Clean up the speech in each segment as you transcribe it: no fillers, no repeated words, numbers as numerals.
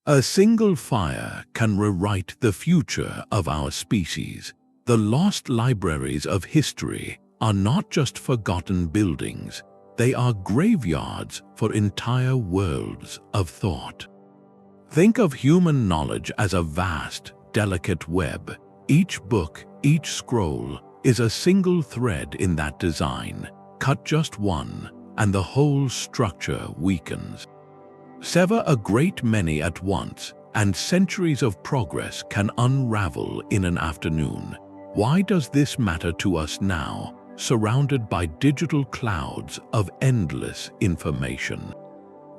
A single fire can rewrite the future of our species. The lost libraries of history are not just forgotten buildings, they are graveyards for entire worlds of thought. Think of human knowledge as a vast, delicate web. Each book, each scroll, is a single thread in that design. Cut just one, and the whole structure weakens. Sever a great many at once, and centuries of progress can unravel in an afternoon. Why does this matter to us now, surrounded by digital clouds of endless information?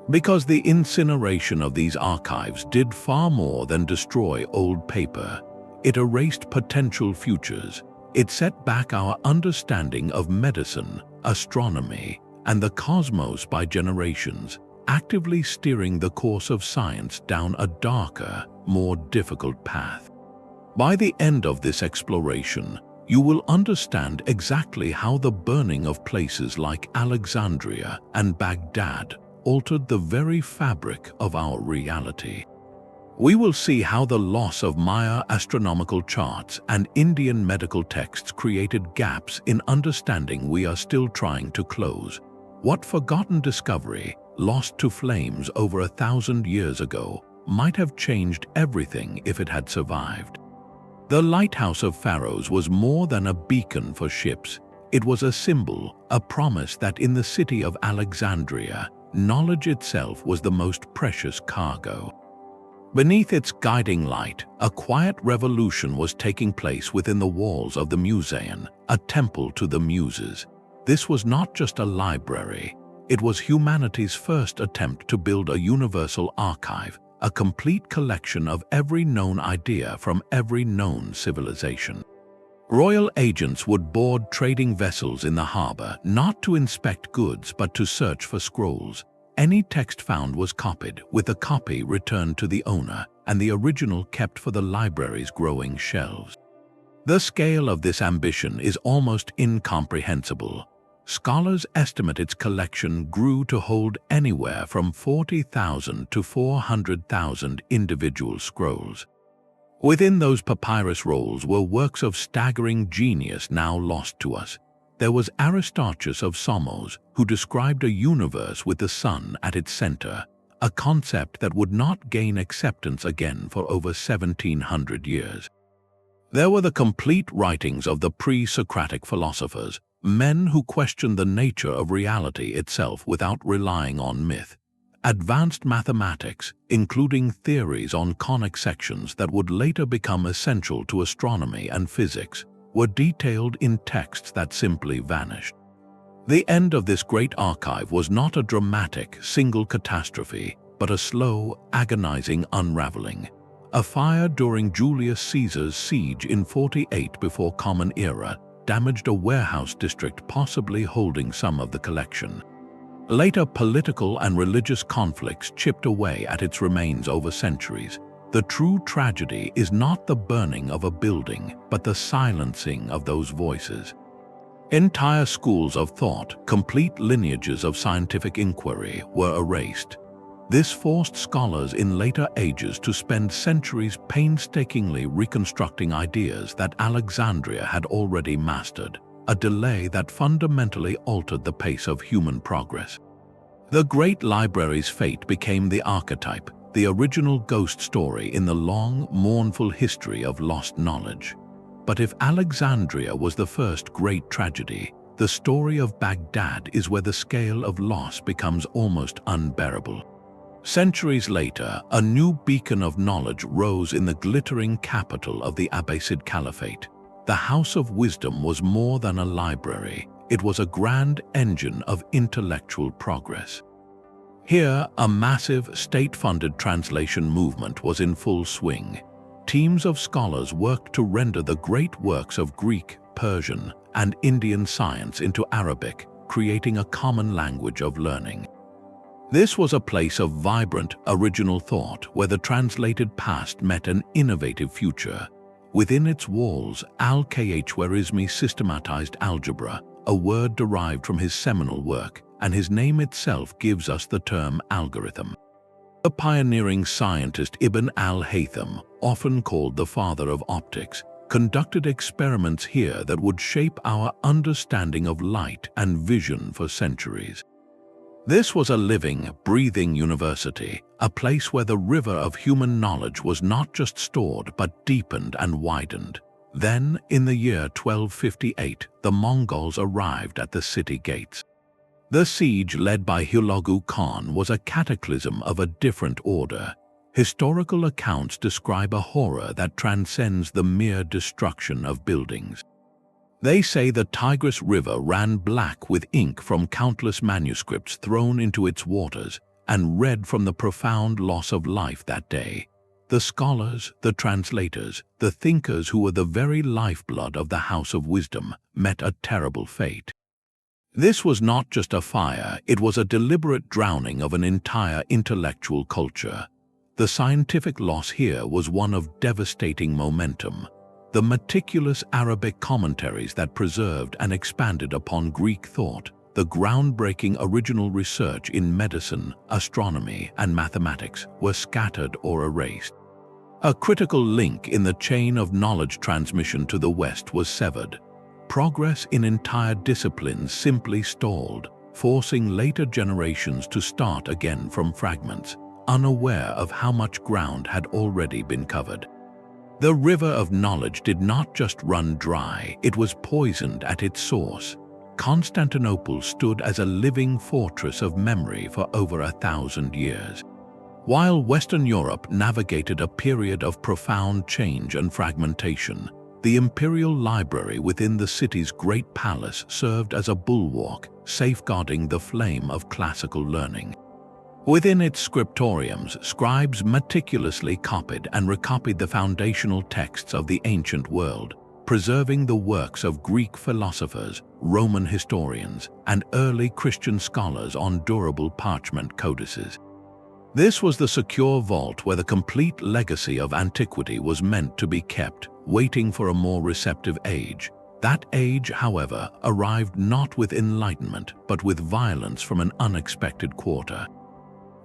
Because the incineration of these archives did far more than destroy old paper. It erased potential futures. It set back our understanding of medicine, astronomy, and the cosmos by generations, actively steering the course of science down a darker, more difficult path. By the end of this exploration, you will understand exactly how the burning of places like Alexandria and Baghdad altered the very fabric of our reality. We will see how the loss of Maya astronomical charts and Indian medical texts created gaps in understanding we are still trying to close. What forgotten discovery, lost to flames over 1,000 years ago, might have changed everything if it had survived. The lighthouse of Pharaohs was more than a beacon for ships. It was a symbol, a promise that in the city of Alexandria, knowledge itself was the most precious cargo. Beneath its guiding light, a quiet revolution was taking place within the walls of the Museum, a temple to the Muses. This was not just a library. It was humanity's first attempt to build a universal archive, a complete collection of every known idea from every known civilization. Royal agents would board trading vessels in the harbor, not to inspect goods but to search for scrolls. Any text found was copied, with a copy returned to the owner, and the original kept for the library's growing shelves. The scale of this ambition is almost incomprehensible. Scholars estimate its collection grew to hold anywhere from 40,000 to 400,000 individual scrolls. Within those papyrus rolls were works of staggering genius now lost to us. There was Aristarchus of Samos, who described a universe with the sun at its center, a concept that would not gain acceptance again for over 1,700 years. There were the complete writings of the pre-Socratic philosophers, men who questioned the nature of reality itself without relying on myth. Advanced mathematics, including theories on conic sections that would later become essential to astronomy and physics, were detailed in texts that simply vanished. The end of this great archive was not a dramatic, single catastrophe, but a slow, agonizing unraveling. A fire during Julius Caesar's siege in 48 before Common Era damaged a warehouse district possibly holding some of the collection. Later political and religious conflicts chipped away at its remains over centuries. The true tragedy is not the burning of a building, but the silencing of those voices. Entire schools of thought, complete lineages of scientific inquiry, were erased. This forced scholars in later ages to spend centuries painstakingly reconstructing ideas that Alexandria had already mastered, a delay that fundamentally altered the pace of human progress. The great library's fate became the archetype, the original ghost story in the long, mournful history of lost knowledge. But if Alexandria was the first great tragedy, the story of Baghdad is where the scale of loss becomes almost unbearable. Centuries later, a new beacon of knowledge rose in the glittering capital of the Abbasid Caliphate. The House of Wisdom was more than a library. It was a grand engine of intellectual progress. Here, a massive, state-funded translation movement was in full swing. Teams of scholars worked to render the great works of Greek, Persian, and Indian science into Arabic, creating a common language of learning. This was a place of vibrant, original thought where the translated past met an innovative future. Within its walls, Al-Khwarizmi systematized algebra, a word derived from his seminal work, and his name itself gives us the term algorithm. The pioneering scientist Ibn al-Haytham, often called the father of optics, conducted experiments here that would shape our understanding of light and vision for centuries. This was a living, breathing university, a place where the river of human knowledge was not just stored but deepened and widened. Then, in the year 1258, the Mongols arrived at the city gates. The siege led by Hulagu Khan was a cataclysm of a different order. Historical accounts describe a horror that transcends the mere destruction of buildings. They say the Tigris River ran black with ink from countless manuscripts thrown into its waters, and red from the profound loss of life that day. The scholars, the translators, the thinkers who were the very lifeblood of the House of Wisdom met a terrible fate. This was not just a fire, it was a deliberate drowning of an entire intellectual culture. The scientific loss here was one of devastating momentum. The meticulous Arabic commentaries that preserved and expanded upon Greek thought, the groundbreaking original research in medicine, astronomy, and mathematics were scattered or erased. A critical link in the chain of knowledge transmission to the West was severed. Progress in entire disciplines simply stalled, forcing later generations to start again from fragments, unaware of how much ground had already been covered. The river of knowledge did not just run dry, it was poisoned at its source. Constantinople stood as a living fortress of memory for over 1,000 years. While Western Europe navigated a period of profound change and fragmentation, the imperial library within the city's great palace served as a bulwark, safeguarding the flame of classical learning. Within its scriptoriums, scribes meticulously copied and recopied the foundational texts of the ancient world, preserving the works of Greek philosophers, Roman historians, and early Christian scholars on durable parchment codices. This was the secure vault where the complete legacy of antiquity was meant to be kept, waiting for a more receptive age. That age, however, arrived not with enlightenment, but with violence from an unexpected quarter.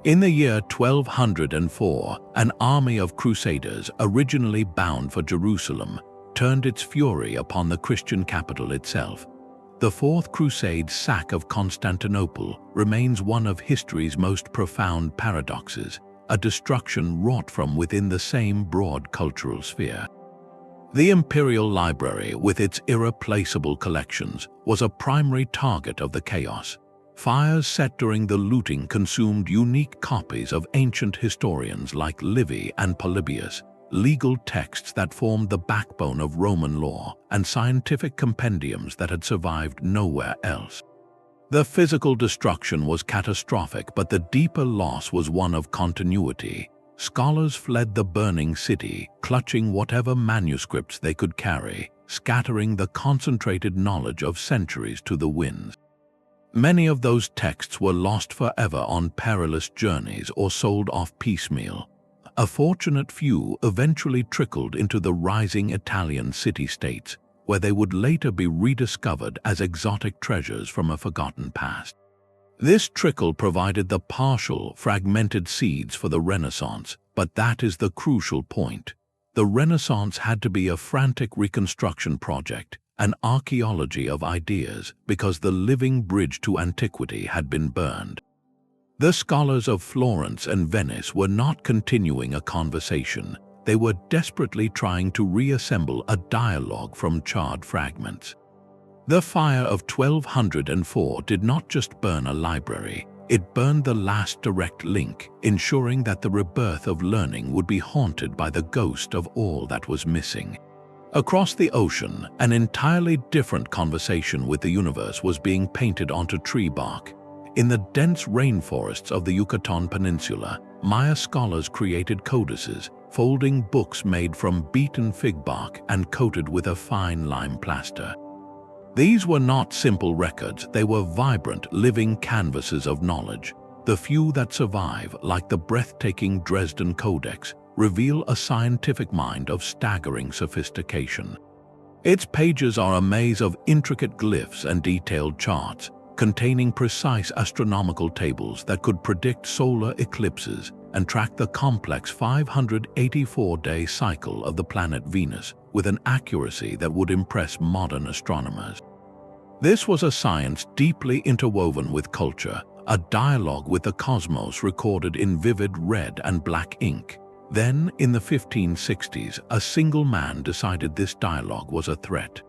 In the year 1204, an army of crusaders, originally bound for Jerusalem, turned its fury upon the Christian capital itself. The Fourth Crusade's sack of Constantinople remains one of history's most profound paradoxes, a destruction wrought from within the same broad cultural sphere. The Imperial Library, with its irreplaceable collections, was a primary target of the chaos. Fires set during the looting consumed unique copies of ancient historians like Livy and Polybius, legal texts that formed the backbone of Roman law, and scientific compendiums that had survived nowhere else. The physical destruction was catastrophic, but the deeper loss was one of continuity. Scholars fled the burning city, clutching whatever manuscripts they could carry, scattering the concentrated knowledge of centuries to the winds. Many of those texts were lost forever on perilous journeys or sold off piecemeal. A fortunate few eventually trickled into the rising Italian city-states, where they would later be rediscovered as exotic treasures from a forgotten past. This trickle provided the partial, fragmented seeds for the Renaissance, but that is the crucial point. The Renaissance had to be a frantic reconstruction project, an archaeology of ideas, because the living bridge to antiquity had been burned. The scholars of Florence and Venice were not continuing a conversation. They were desperately trying to reassemble a dialogue from charred fragments. The fire of 1204 did not just burn a library, it burned the last direct link, ensuring that the rebirth of learning would be haunted by the ghost of all that was missing. Across the ocean, an entirely different conversation with the universe was being painted onto tree bark. In the dense rainforests of the Yucatan Peninsula, Maya scholars created codices, folding books made from beaten fig bark and coated with a fine lime plaster. These were not simple records, they were vibrant, living canvases of knowledge. The few that survive, like the breathtaking Dresden Codex, reveal a scientific mind of staggering sophistication. Its pages are a maze of intricate glyphs and detailed charts, containing precise astronomical tables that could predict solar eclipses, and tracked the complex 584-day cycle of the planet Venus with an accuracy that would impress modern astronomers. This was a science deeply interwoven with culture, a dialogue with the cosmos recorded in vivid red and black ink. Then, in the 1560s, a single man decided this dialogue was a threat.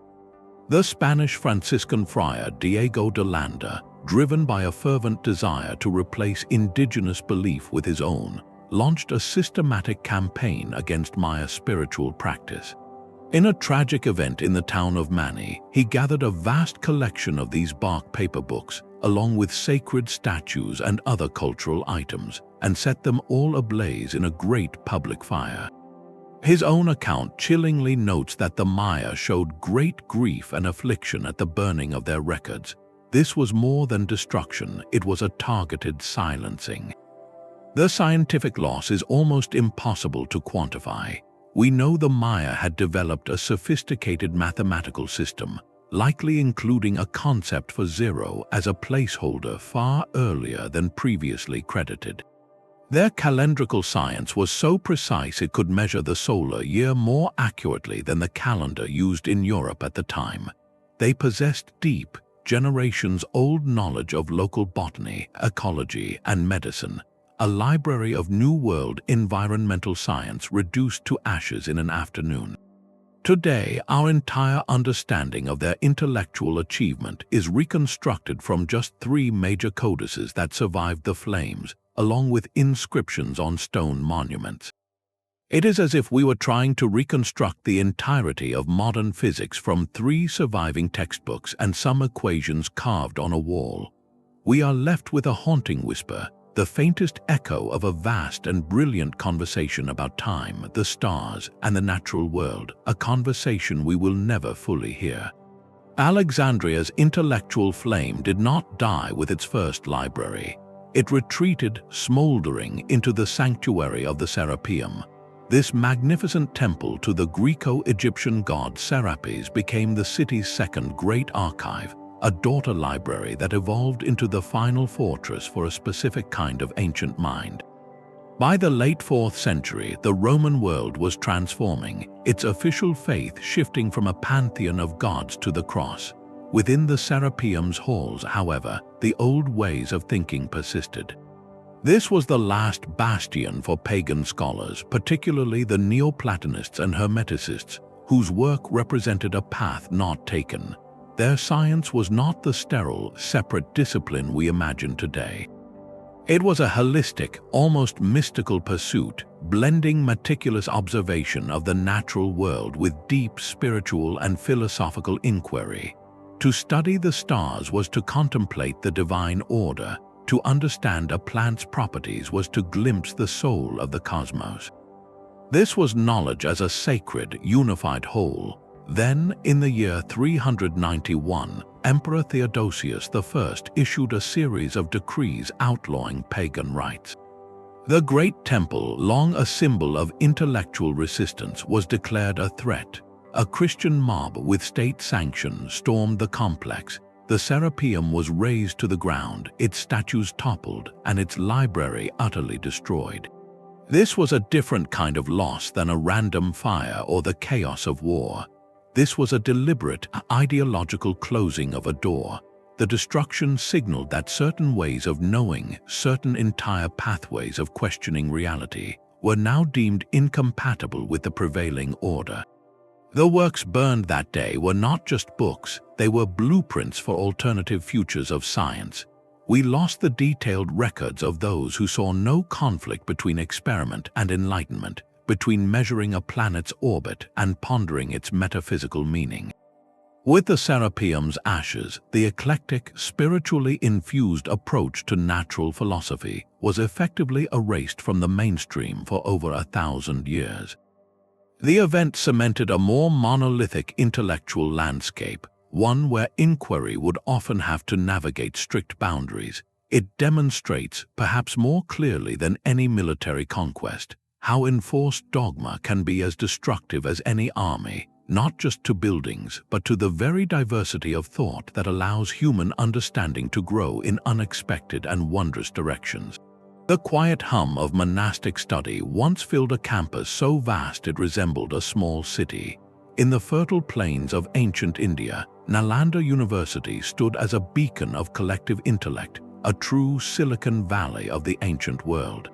The Spanish Franciscan friar Diego de Landa, driven by a fervent desire to replace indigenous belief with his own, launched a systematic campaign against Maya spiritual practice. In a tragic event in the town of Mani, he gathered a vast collection of these bark paper books, along with sacred statues and other cultural items, and set them all ablaze in a great public fire. His own account chillingly notes that the Maya showed great grief and affliction at the burning of their records. This was more than destruction, it was a targeted silencing. The scientific loss is almost impossible to quantify. We know the Maya had developed a sophisticated mathematical system, likely including a concept for zero as a placeholder far earlier than previously credited. Their calendrical science was so precise it could measure the solar year more accurately than the calendar used in Europe at the time. They possessed deep, generations-old knowledge of local botany, ecology, and medicine, a library of New World environmental science reduced to ashes in an afternoon. Today, our entire understanding of their intellectual achievement is reconstructed from just 3 major codices that survived the flames, along with inscriptions on stone monuments. It is as if we were trying to reconstruct the entirety of modern physics from 3 surviving textbooks and some equations carved on a wall. We are left with a haunting whisper, the faintest echo of a vast and brilliant conversation about time, the stars, and the natural world, a conversation we will never fully hear. Alexandria's intellectual flame did not die with its first library. It retreated, smoldering, into the sanctuary of the Serapeum. This magnificent temple to the Greco-Egyptian god Serapis became the city's second great archive, a daughter library that evolved into the final fortress for a specific kind of ancient mind. By the late 4th century, the Roman world was transforming, its official faith shifting from a pantheon of gods to the cross. Within the Serapeum's halls, however, the old ways of thinking persisted. This was the last bastion for pagan scholars, particularly the Neoplatonists and Hermeticists, whose work represented a path not taken. Their science was not the sterile, separate discipline we imagine today. It was a holistic, almost mystical pursuit, blending meticulous observation of the natural world with deep spiritual and philosophical inquiry. To study the stars was to contemplate the divine order. To understand a plant's properties was to glimpse the soul of the cosmos. This was knowledge as a sacred, unified whole. Then, in the year 391, Emperor Theodosius I issued a series of decrees outlawing pagan rites. The Great Temple, long a symbol of intellectual resistance, was declared a threat. A Christian mob with state sanction stormed the complex. The Serapeum was razed to the ground, its statues toppled, and its library utterly destroyed. This was a different kind of loss than a random fire or the chaos of war. This was a deliberate, ideological closing of a door. The destruction signaled that certain ways of knowing, certain entire pathways of questioning reality, were now deemed incompatible with the prevailing order. The works burned that day were not just books, they were blueprints for alternative futures of science. We lost the detailed records of those who saw no conflict between experiment and enlightenment, between measuring a planet's orbit and pondering its metaphysical meaning. With the Serapeum's ashes, the eclectic, spiritually infused approach to natural philosophy was effectively erased from the mainstream for over 1,000 years. The event cemented a more monolithic intellectual landscape, one where inquiry would often have to navigate strict boundaries. It demonstrates, perhaps more clearly than any military conquest, how enforced dogma can be as destructive as any army, not just to buildings, but to the very diversity of thought that allows human understanding to grow in unexpected and wondrous directions. The quiet hum of monastic study once filled a campus so vast it resembled a small city. In the fertile plains of ancient India, Nalanda University stood as a beacon of collective intellect, a true Silicon Valley of the ancient world.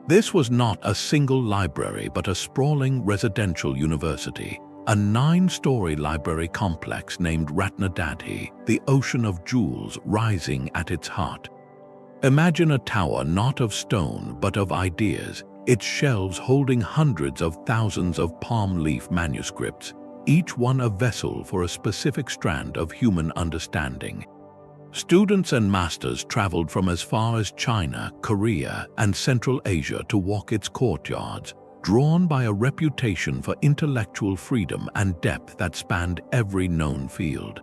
This was not a single library but a sprawling residential university, a 9-story library complex named Ratnadadhi, the ocean of jewels rising at its heart. Imagine a tower not of stone but of ideas, its shelves holding hundreds of thousands of palm leaf manuscripts, each one a vessel for a specific strand of human understanding. Students and masters traveled from as far as China, Korea, and Central Asia to walk its courtyards, drawn by a reputation for intellectual freedom and depth that spanned every known field.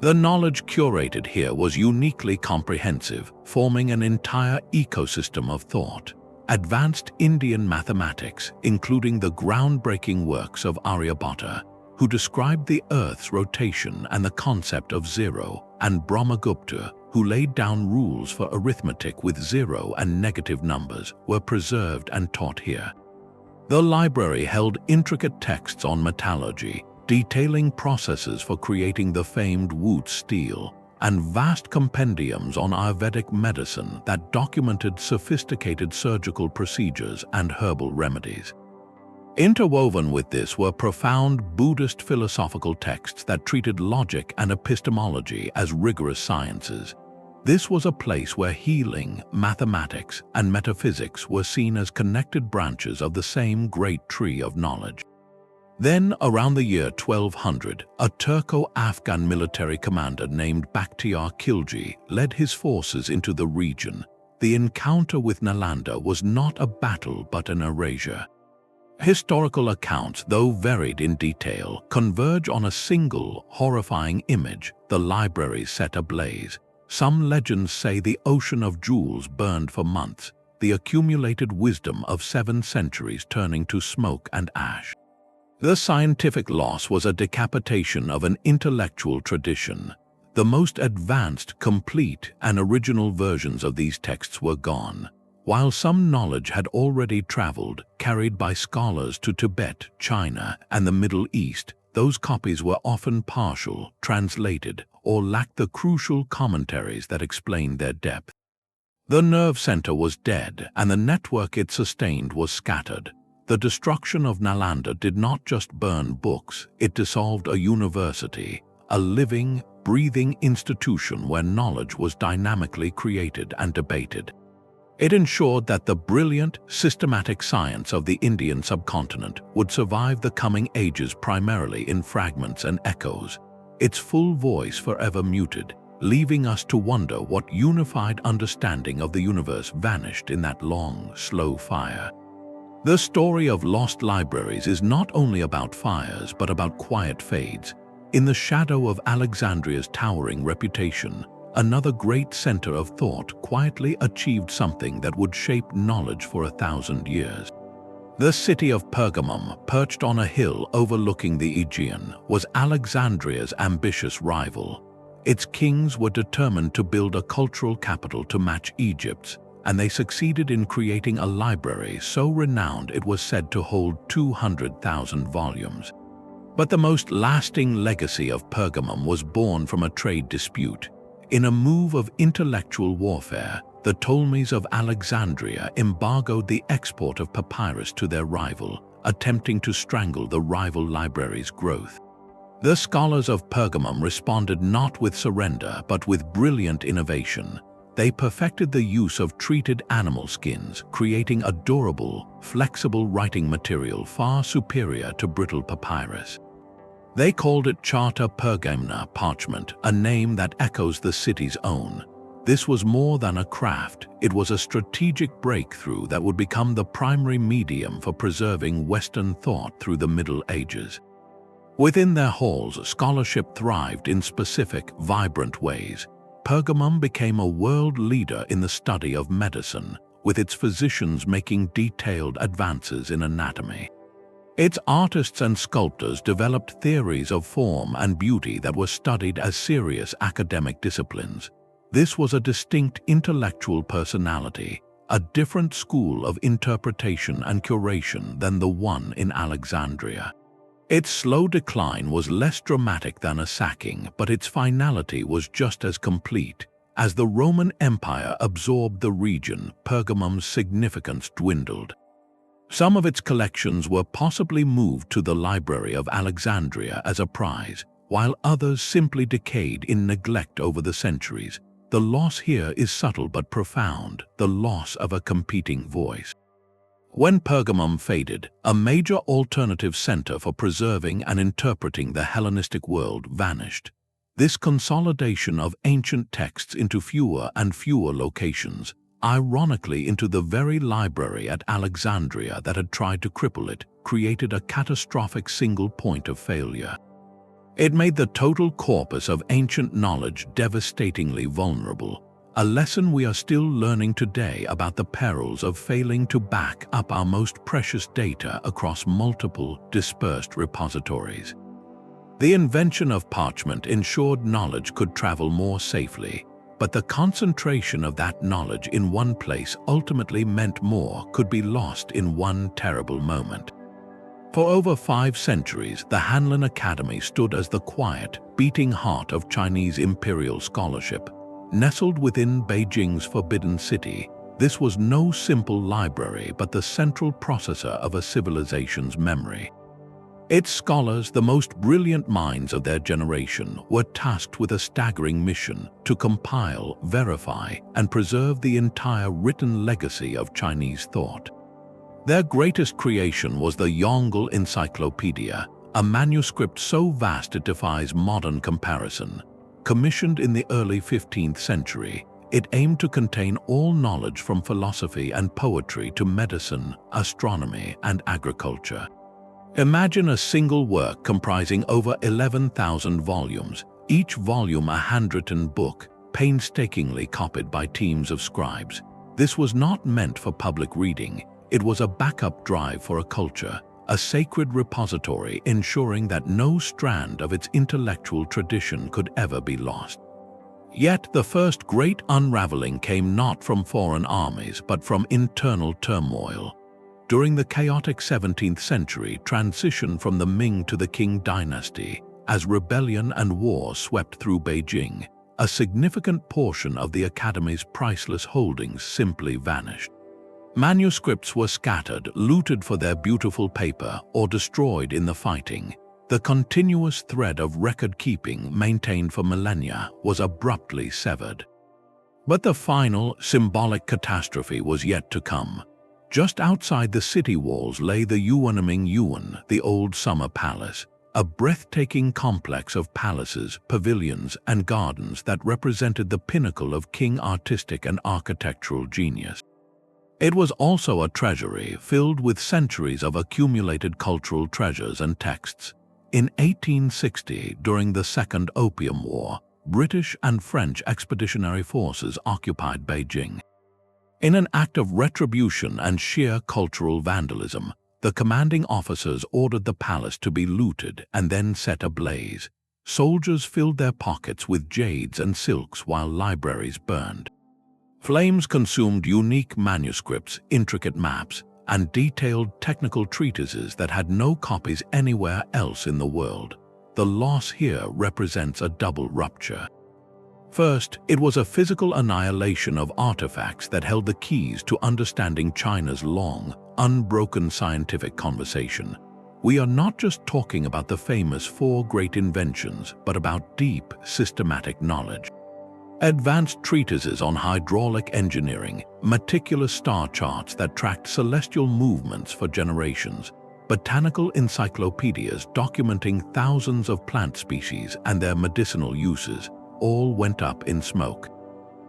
The knowledge curated here was uniquely comprehensive, forming an entire ecosystem of thought. Advanced Indian mathematics, including the groundbreaking works of Aryabhatta, who described the Earth's rotation and the concept of zero, and Brahmagupta, who laid down rules for arithmetic with zero and negative numbers, were preserved and taught here. The library held intricate texts on metallurgy, detailing processes for creating the famed Wootz steel, and vast compendiums on Ayurvedic medicine that documented sophisticated surgical procedures and herbal remedies. Interwoven with this were profound Buddhist philosophical texts that treated logic and epistemology as rigorous sciences. This was a place where healing, mathematics, and metaphysics were seen as connected branches of the same great tree of knowledge. Then, around the year 1200, a Turco-Afghan military commander named Bakhtiar Khilji led his forces into the region. The encounter with Nalanda was not a battle but an erasure. Historical accounts, though varied in detail, converge on a single, horrifying image: the library set ablaze. Some legends say the ocean of jewels burned for months, the accumulated wisdom of 7 centuries turning to smoke and ash. The scientific loss was a decapitation of an intellectual tradition. The most advanced, complete, and original versions of these texts were gone. While some knowledge had already traveled, carried by scholars to Tibet, China, and the Middle East, those copies were often partial, translated, or lacked the crucial commentaries that explained their depth. The nerve center was dead, and the network it sustained was scattered. The destruction of Nalanda did not just burn books, it dissolved a university, a living, breathing institution where knowledge was dynamically created and debated. It ensured that the brilliant, systematic science of the Indian subcontinent would survive the coming ages primarily in fragments and echoes, its full voice forever muted, leaving us to wonder what unified understanding of the universe vanished in that long, slow fire. The story of lost libraries is not only about fires but about quiet fades. In the shadow of Alexandria's towering reputation, another great center of thought quietly achieved something that would shape knowledge for 1,000 years. The city of Pergamum, perched on a hill overlooking the Aegean, was Alexandria's ambitious rival. Its kings were determined to build a cultural capital to match Egypt's, and they succeeded in creating a library so renowned it was said to hold 200,000 volumes. But the most lasting legacy of Pergamum was born from a trade dispute. In a move of intellectual warfare, the Ptolemies of Alexandria embargoed the export of papyrus to their rival, attempting to strangle the rival library's growth. The scholars of Pergamum responded not with surrender but with brilliant innovation. They perfected the use of treated animal skins, creating a durable, flexible writing material far superior to brittle papyrus. They called it Charta Pergamna parchment, a name that echoes the city's own. This was more than a craft, it was a strategic breakthrough that would become the primary medium for preserving Western thought through the Middle Ages. Within their halls, scholarship thrived in specific, vibrant ways. Pergamum became a world leader in the study of medicine, with its physicians making detailed advances in anatomy. Its artists and sculptors developed theories of form and beauty that were studied as serious academic disciplines. This was a distinct intellectual personality, a different school of interpretation and curation than the one in Alexandria. Its slow decline was less dramatic than a sacking, but its finality was just as complete. As the Roman Empire absorbed the region, Pergamum's significance dwindled. Some of its collections were possibly moved to the Library of Alexandria as a prize, while others simply decayed in neglect over the centuries. The loss here is subtle but profound, the loss of a competing voice. When Pergamum faded, a major alternative center for preserving and interpreting the Hellenistic world vanished. This consolidation of ancient texts into fewer and fewer locations, ironically into the very library at Alexandria that had tried to cripple it, created a catastrophic single point of failure. It made the total corpus of ancient knowledge devastatingly vulnerable, a lesson we are still learning today about the perils of failing to back up our most precious data across multiple, dispersed repositories. The invention of parchment ensured knowledge could travel more safely, but the concentration of that knowledge in one place ultimately meant more could be lost in one terrible moment. For over 5 centuries, the Hanlin Academy stood as the quiet, beating heart of Chinese imperial scholarship. Nestled within Beijing's Forbidden City, this was no simple library but the central processor of a civilization's memory. Its scholars, the most brilliant minds of their generation, were tasked with a staggering mission to compile, verify, and preserve the entire written legacy of Chinese thought. Their greatest creation was the Yongle Encyclopedia, a manuscript so vast it defies modern comparison. Commissioned in the early 15th century, it aimed to contain all knowledge from philosophy and poetry to medicine, astronomy, and agriculture. Imagine a single work comprising over 11,000 volumes, each volume a handwritten book, painstakingly copied by teams of scribes. This was not meant for public reading. It was a backup drive for a culture, a sacred repository ensuring that no strand of its intellectual tradition could ever be lost. Yet the first great unraveling came not from foreign armies but from internal turmoil. During the chaotic 17th century transition from the Ming to the Qing dynasty, as rebellion and war swept through Beijing, a significant portion of the Academy's priceless holdings simply vanished. Manuscripts were scattered, looted for their beautiful paper, or destroyed in the fighting. The continuous thread of record-keeping maintained for millennia was abruptly severed. But the final, symbolic catastrophe was yet to come. Just outside the city walls lay the Yuanming Yuan, the old summer palace, a breathtaking complex of palaces, pavilions, and gardens that represented the pinnacle of Qing artistic and architectural genius. It was also a treasury filled with centuries of accumulated cultural treasures and texts. In 1860, during the Second Opium War, British and French expeditionary forces occupied Beijing. In an act of retribution and sheer cultural vandalism, the commanding officers ordered the palace to be looted and then set ablaze. Soldiers filled their pockets with jades and silks while libraries burned. Flames consumed unique manuscripts, intricate maps, and detailed technical treatises that had no copies anywhere else in the world. The loss here represents a double rupture. First, it was a physical annihilation of artifacts that held the keys to understanding China's long, unbroken scientific conversation. We are not just talking about the famous 4 great inventions, but about deep, systematic knowledge. Advanced treatises on hydraulic engineering, meticulous star charts that tracked celestial movements for generations, botanical encyclopedias documenting thousands of plant species and their medicinal uses, all went up in smoke.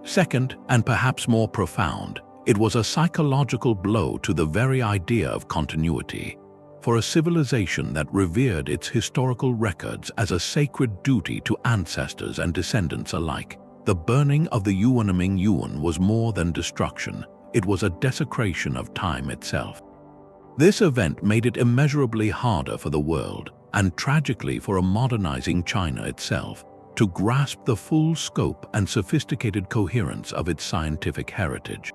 Second, and perhaps more profound, it was a psychological blow to the very idea of continuity. For a civilization that revered its historical records as a sacred duty to ancestors and descendants alike, the burning of the Yuanming Yuan was more than destruction. It was a desecration of time itself. This event made it immeasurably harder for the world, and tragically for a modernizing China itself, to grasp the full scope and sophisticated coherence of its scientific heritage.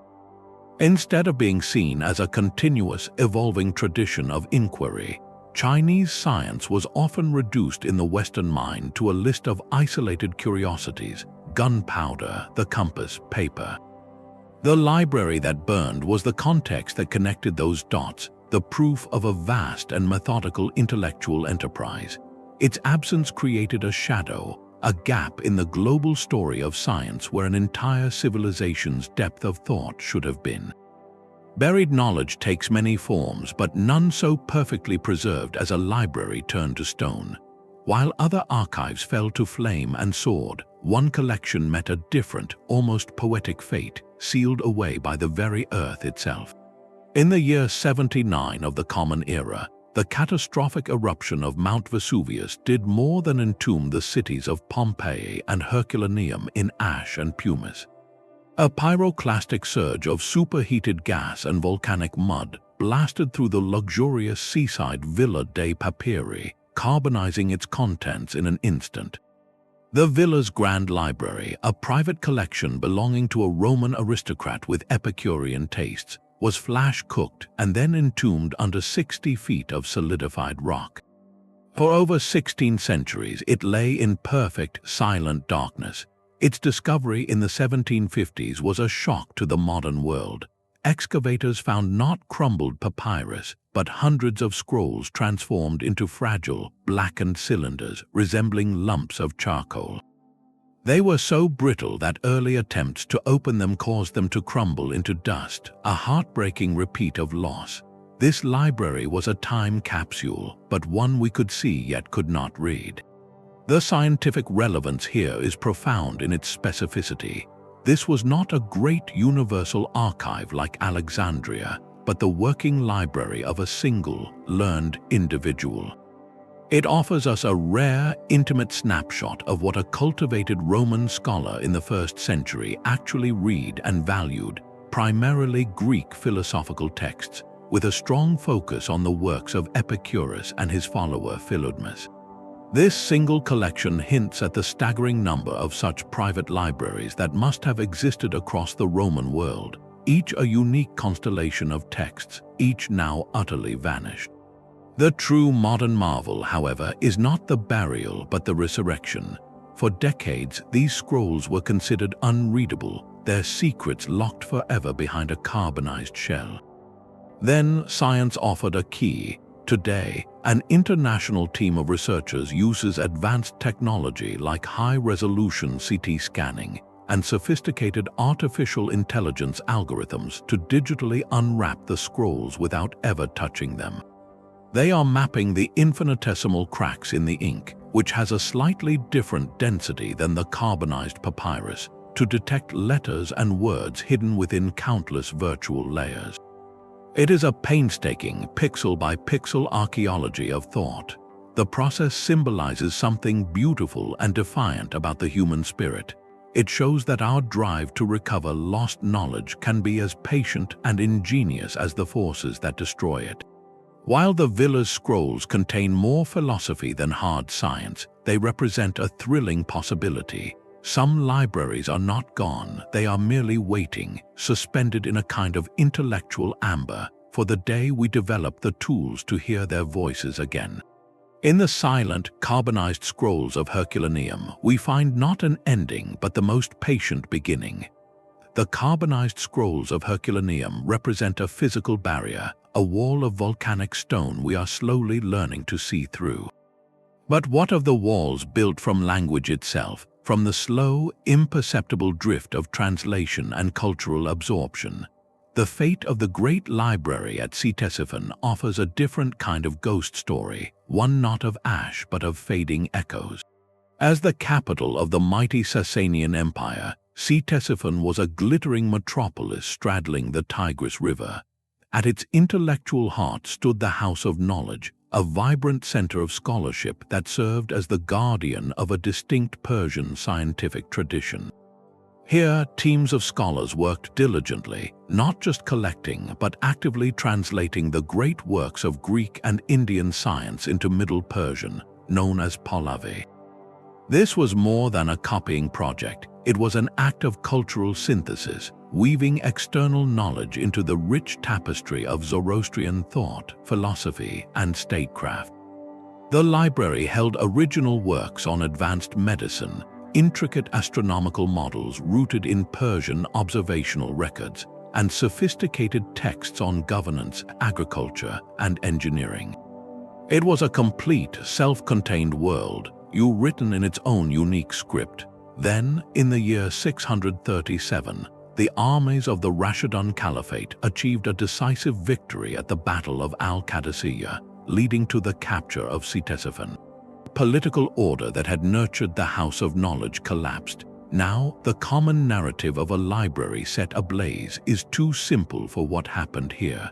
Instead of being seen as a continuous, evolving tradition of inquiry, Chinese science was often reduced in the Western mind to a list of isolated curiosities: gunpowder, the compass, paper. The library that burned was the context that connected those dots, the proof of a vast and methodical intellectual enterprise. Its absence created a shadow, a gap in the global story of science where an entire civilization's depth of thought should have been. Buried knowledge takes many forms, but none so perfectly preserved as a library turned to stone. While other archives fell to flame and sword, one collection met a different, almost poetic fate, sealed away by the very earth itself. In the year 79 of the Common Era, the catastrophic eruption of Mount Vesuvius did more than entomb the cities of Pompeii and Herculaneum in ash and pumice. A pyroclastic surge of superheated gas and volcanic mud blasted through the luxurious seaside Villa dei Papiri, carbonizing its contents in an instant. The villa's grand library, a private collection belonging to a Roman aristocrat with Epicurean tastes, was flash-cooked and then entombed under 60 feet of solidified rock. For over 16 centuries, it lay in perfect, silent darkness. Its discovery in the 1750s was a shock to the modern world. Excavators found not crumbled papyrus, but hundreds of scrolls transformed into fragile, blackened cylinders resembling lumps of charcoal. They were so brittle that early attempts to open them caused them to crumble into dust, a heartbreaking repeat of loss. This library was a time capsule, but one we could see yet could not read. The scientific relevance here is profound in its specificity. This was not a great universal archive like Alexandria, but the working library of a single, learned individual. It offers us a rare, intimate snapshot of what a cultivated Roman scholar in the 1st century actually read and valued, primarily Greek philosophical texts, with a strong focus on the works of Epicurus and his follower Philodemus. This single collection hints at the staggering number of such private libraries that must have existed across the Roman world, each a unique constellation of texts, each now utterly vanished. The true modern marvel, however, is not the burial but the resurrection. For decades, these scrolls were considered unreadable, their secrets locked forever behind a carbonized shell. Then science offered a key. Today, an international team of researchers uses advanced technology like high-resolution CT scanning and sophisticated artificial intelligence algorithms to digitally unwrap the scrolls without ever touching them. They are mapping the infinitesimal cracks in the ink, which has a slightly different density than the carbonized papyrus, to detect letters and words hidden within countless virtual layers. It is a painstaking, pixel-by-pixel archaeology of thought. The process symbolizes something beautiful and defiant about the human spirit. It shows that our drive to recover lost knowledge can be as patient and ingenious as the forces that destroy it. While the villa's scrolls contain more philosophy than hard science, they represent a thrilling possibility. Some libraries are not gone, they are merely waiting, suspended in a kind of intellectual amber, for the day we develop the tools to hear their voices again. In the silent, carbonized scrolls of Herculaneum, we find not an ending but the most patient beginning. The carbonized scrolls of Herculaneum represent a physical barrier, a wall of volcanic stone we are slowly learning to see through. But what of the walls built from language itself, from the slow, imperceptible drift of translation and cultural absorption? The fate of the great library at Ctesiphon offers a different kind of ghost story, one not of ash but of fading echoes. As the capital of the mighty Sasanian Empire, Ctesiphon was a glittering metropolis straddling the Tigris River. At its intellectual heart stood the House of Knowledge, a vibrant center of scholarship that served as the guardian of a distinct Persian scientific tradition. Here, teams of scholars worked diligently, not just collecting but actively translating the great works of Greek and Indian science into Middle Persian, known as Pahlavi. This was more than a copying project. It was an act of cultural synthesis, weaving external knowledge into the rich tapestry of Zoroastrian thought, philosophy, and statecraft. The library held original works on advanced medicine, intricate astronomical models rooted in Persian observational records, and sophisticated texts on governance, agriculture, and engineering. It was a complete, self-contained world, written in its own unique script. Then, in the year 637, the armies of the Rashidun Caliphate achieved a decisive victory at the Battle of Al-Qadisiyah, leading to the capture of Ctesiphon. Political order that had nurtured the House of Knowledge collapsed. Now, the common narrative of a library set ablaze is too simple for what happened here.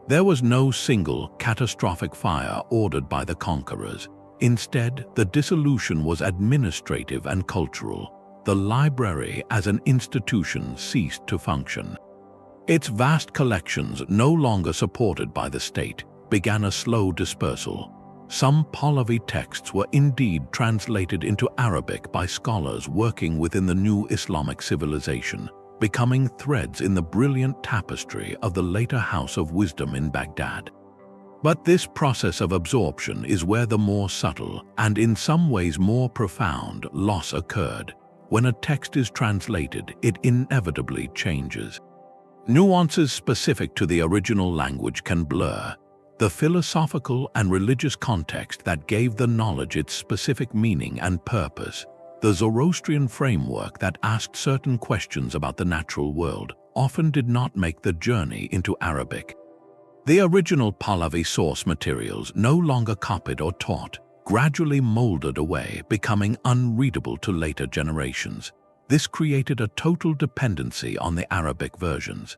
There was no single, catastrophic fire ordered by the conquerors. Instead, the dissolution was administrative and cultural. The library as an institution ceased to function. Its vast collections, no longer supported by the state, began a slow dispersal. Some Pahlavi texts were indeed translated into Arabic by scholars working within the new Islamic civilization, becoming threads in the brilliant tapestry of the later House of Wisdom in Baghdad. But this process of absorption is where the more subtle, and in some ways more profound, loss occurred. When a text is translated, it inevitably changes. Nuances specific to the original language can blur. The philosophical and religious context that gave the knowledge its specific meaning and purpose, the Zoroastrian framework that asked certain questions about the natural world, often did not make the journey into Arabic. The original Pahlavi source materials, no longer copied or taught, gradually molded away, becoming unreadable to later generations. This created a total dependency on the Arabic versions.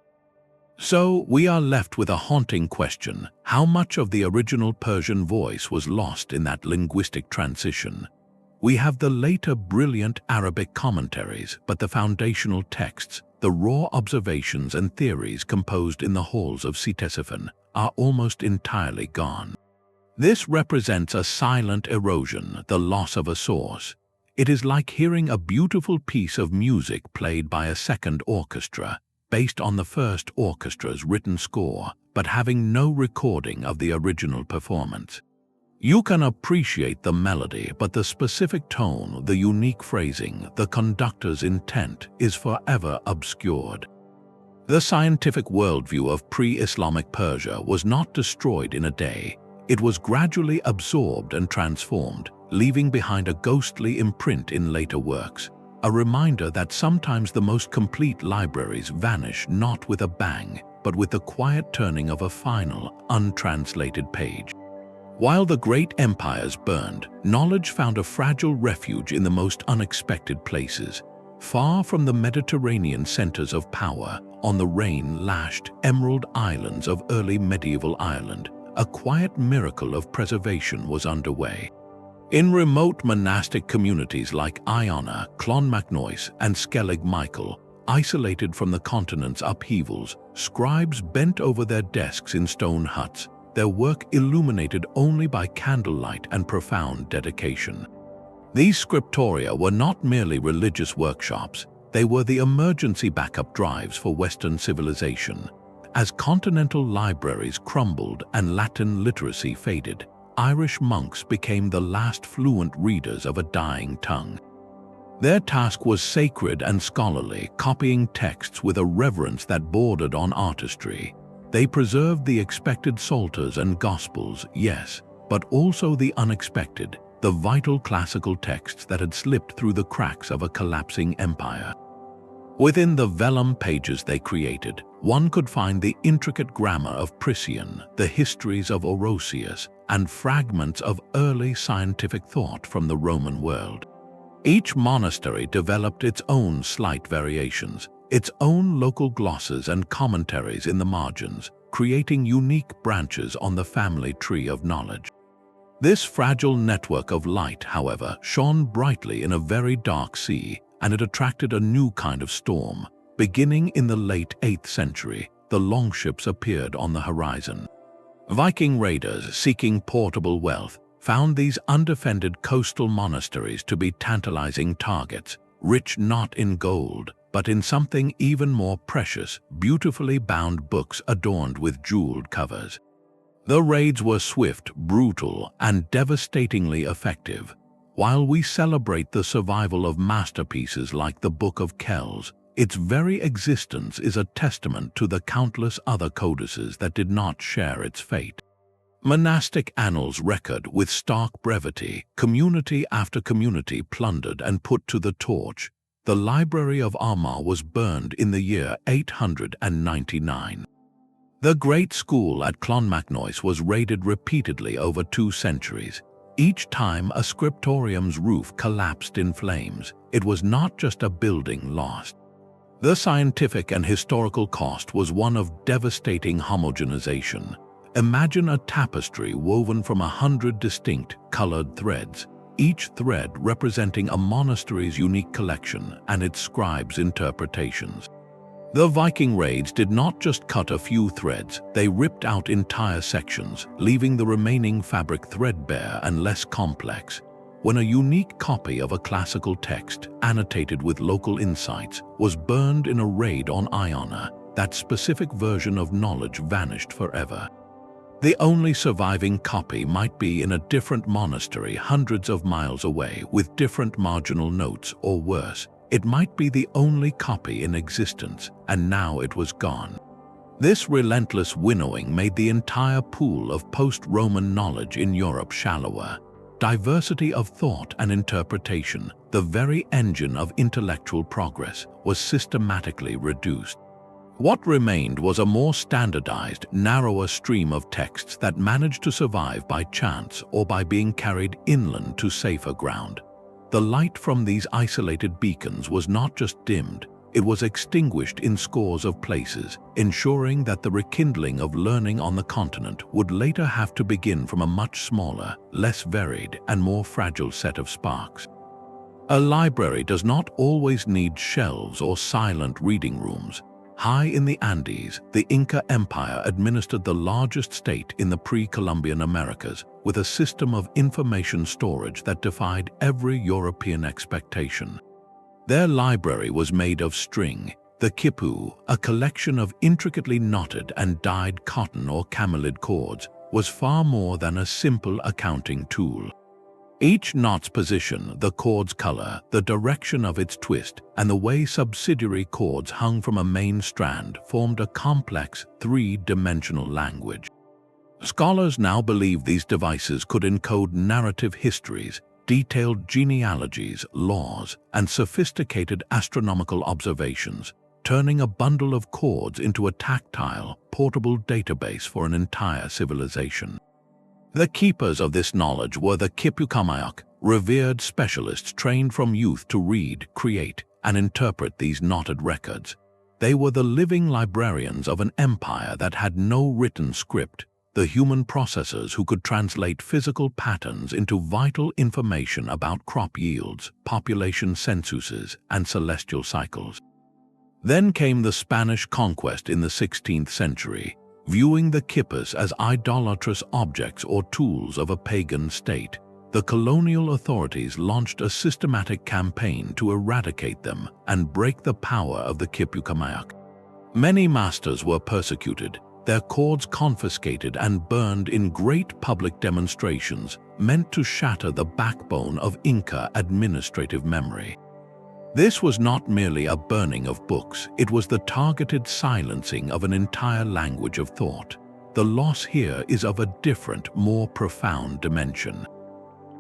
So, we are left with a haunting question: how much of the original Persian voice was lost in that linguistic transition? We have the later brilliant Arabic commentaries, but the foundational texts, the raw observations and theories composed in the halls of Ctesiphon, are almost entirely gone. This represents a silent erosion, the loss of a source. It is like hearing a beautiful piece of music played by a second orchestra, based on the first orchestra's written score, but having no recording of the original performance. You can appreciate the melody, but the specific tone, the unique phrasing, the conductor's intent is forever obscured. The scientific worldview of pre-Islamic Persia was not destroyed in a day. It was gradually absorbed and transformed, leaving behind a ghostly imprint in later works, a reminder that sometimes the most complete libraries vanish not with a bang, but with the quiet turning of a final, untranslated page. While the great empires burned, knowledge found a fragile refuge in the most unexpected places. Far from the Mediterranean centers of power, on the rain-lashed emerald islands of early medieval Ireland, a quiet miracle of preservation was underway. In remote monastic communities like Iona, Clonmacnoise, and Skellig Michael, isolated from the continent's upheavals, scribes bent over their desks in stone huts, their work illuminated only by candlelight and profound dedication. These scriptoria were not merely religious workshops, they were the emergency backup drives for Western civilization. As continental libraries crumbled and Latin literacy faded, Irish monks became the last fluent readers of a dying tongue. Their task was sacred and scholarly, copying texts with a reverence that bordered on artistry. They preserved the expected psalters and gospels, yes, but also the unexpected, the vital classical texts that had slipped through the cracks of a collapsing empire. Within the vellum pages they created, one could find the intricate grammar of Priscian, the histories of Orosius, and fragments of early scientific thought from the Roman world. Each monastery developed its own slight variations, its own local glosses and commentaries in the margins, creating unique branches on the family tree of knowledge. This fragile network of light, however, shone brightly in a very dark sea, and it attracted a new kind of storm. Beginning in the late 8th century, the longships appeared on the horizon. Viking raiders seeking portable wealth found these undefended coastal monasteries to be tantalizing targets, rich not in gold, but in something even more precious, beautifully bound books adorned with jeweled covers. The raids were swift, brutal, and devastatingly effective. While we celebrate the survival of masterpieces like the Book of Kells, its very existence is a testament to the countless other codices that did not share its fate. Monastic annals record with stark brevity community after community plundered and put to the torch. The Library of Armagh was burned in the year 899. The Great School at Clonmacnoise was raided repeatedly over 2 centuries. Each time a scriptorium's roof collapsed in flames, it was not just a building lost. The scientific and historical cost was one of devastating homogenization. Imagine a tapestry woven from 100 distinct, colored threads, each thread representing a monastery's unique collection and its scribes' interpretations. The Viking raids did not just cut a few threads, they ripped out entire sections, leaving the remaining fabric threadbare and less complex. When a unique copy of a classical text, annotated with local insights, was burned in a raid on Iona, that specific version of knowledge vanished forever. The only surviving copy might be in a different monastery hundreds of miles away with different marginal notes, or worse, it might be the only copy in existence, and now it was gone. This relentless winnowing made the entire pool of post-Roman knowledge in Europe shallower. Diversity of thought and interpretation, the very engine of intellectual progress, was systematically reduced. What remained was a more standardized, narrower stream of texts that managed to survive by chance or by being carried inland to safer ground. The light from these isolated beacons was not just dimmed, it was extinguished in scores of places, ensuring that the rekindling of learning on the continent would later have to begin from a much smaller, less varied, and more fragile set of sparks. A library does not always need shelves or silent reading rooms. High in the Andes, the Inca Empire administered the largest state in the pre-Columbian Americas, with a system of information storage that defied every European expectation. Their library was made of string. The Khipu, a collection of intricately knotted and dyed cotton or camelid cords, was far more than a simple accounting tool. Each knot's position, the cord's color, the direction of its twist, and the way subsidiary cords hung from a main strand formed a complex, 3-dimensional language. Scholars now believe these devices could encode narrative histories, detailed genealogies, laws, and sophisticated astronomical observations, turning a bundle of cords into a tactile, portable database for an entire civilization. The keepers of this knowledge were the Kitabkhana, revered specialists trained from youth to read, create, and interpret these knotted records. They were the living librarians of an empire that had no written script, the human processors who could translate physical patterns into vital information about crop yields, population censuses, and celestial cycles. Then came the Spanish conquest in the 16th century, viewing the kippers as idolatrous objects or tools of a pagan state. The colonial authorities launched a systematic campaign to eradicate them and break the power of the Kitabkhana. Many masters were persecuted, their cords confiscated and burned in great public demonstrations meant to shatter the backbone of Inca administrative memory. This was not merely a burning of books, it was the targeted silencing of an entire language of thought. The loss here is of a different, more profound dimension.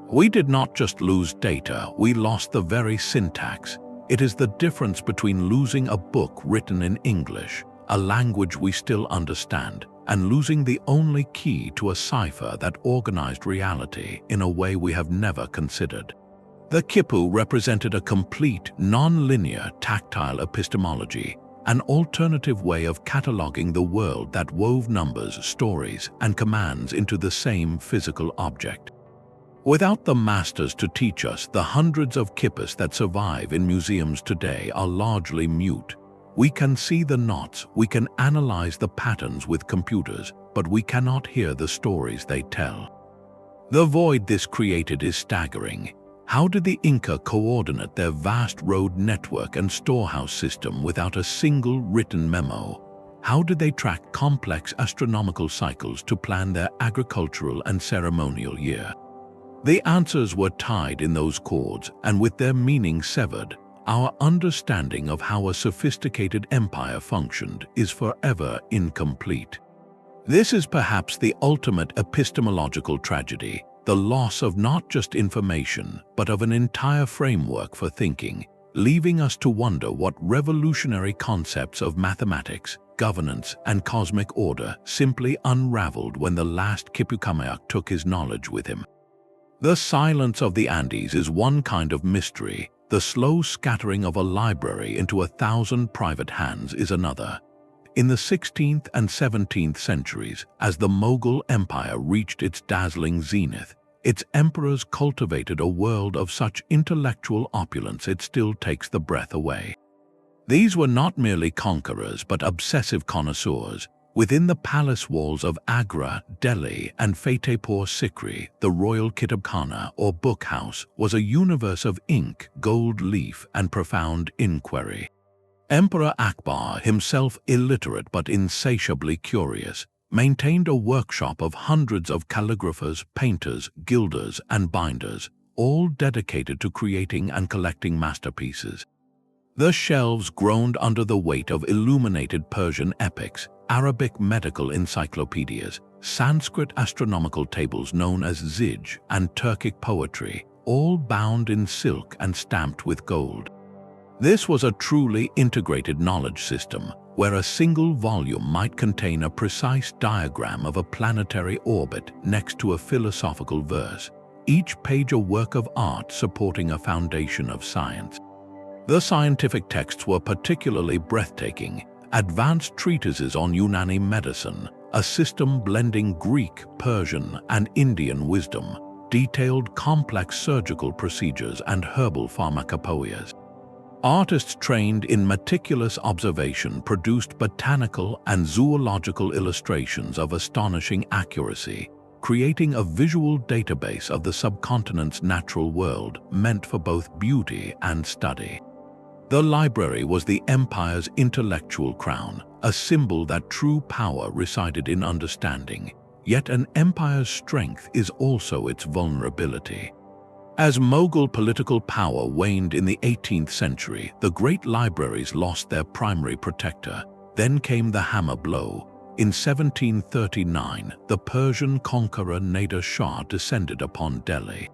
We did not just lose data, we lost the very syntax. It is the difference between losing a book written in English, a language we still understand, and losing the only key to a cipher that organized reality in a way we have never considered. The Khipu represented a complete, non-linear, tactile epistemology, an alternative way of cataloging the world that wove numbers, stories, and commands into the same physical object. Without the masters to teach us, the hundreds of kippus that survive in museums today are largely mute. We can see the knots, we can analyze the patterns with computers, but we cannot hear the stories they tell. The void this created is staggering. How did the Inca coordinate their vast road network and storehouse system without a single written memo? How did they track complex astronomical cycles to plan their agricultural and ceremonial year? The answers were tied in those chords, and with their meaning severed, our understanding of how a sophisticated empire functioned is forever incomplete. This is perhaps the ultimate epistemological tragedy, the loss of not just information, but of an entire framework for thinking, leaving us to wonder what revolutionary concepts of mathematics, governance, and cosmic order simply unraveled when the last Khipu took his knowledge with him. The silence of the Andes is one kind of mystery. The slow scattering of a library into 1,000 private hands is another. In the 16th and 17th centuries, as the Mughal Empire reached its dazzling zenith, its emperors cultivated a world of such intellectual opulence it still takes the breath away. These were not merely conquerors but obsessive connoisseurs. Within the palace walls of Agra, Delhi, and Fatehpur Sikri, the royal Kitabkhana or book house was a universe of ink, gold leaf, and profound inquiry. Emperor Akbar, himself illiterate but insatiably curious, maintained a workshop of hundreds of calligraphers, painters, gilders, and binders, all dedicated to creating and collecting masterpieces. The shelves groaned under the weight of illuminated Persian epics, Arabic medical encyclopedias, Sanskrit astronomical tables known as Zij, and Turkic poetry, all bound in silk and stamped with gold. This was a truly integrated knowledge system, where a single volume might contain a precise diagram of a planetary orbit next to a philosophical verse, each page a work of art supporting a foundation of science. The scientific texts were particularly breathtaking. Advanced treatises on Unani medicine, a system blending Greek, Persian, and Indian wisdom, detailed complex surgical procedures and herbal pharmacopoeias. Artists trained in meticulous observation produced botanical and zoological illustrations of astonishing accuracy, creating a visual database of the subcontinent's natural world meant for both beauty and study. The library was the empire's intellectual crown, a symbol that true power resided in understanding, yet an empire's strength is also its vulnerability. As Mughal political power waned in the 18th century, the great libraries lost their primary protector. Then came the hammer blow. In 1739, the Persian conqueror Nader Shah descended upon Delhi.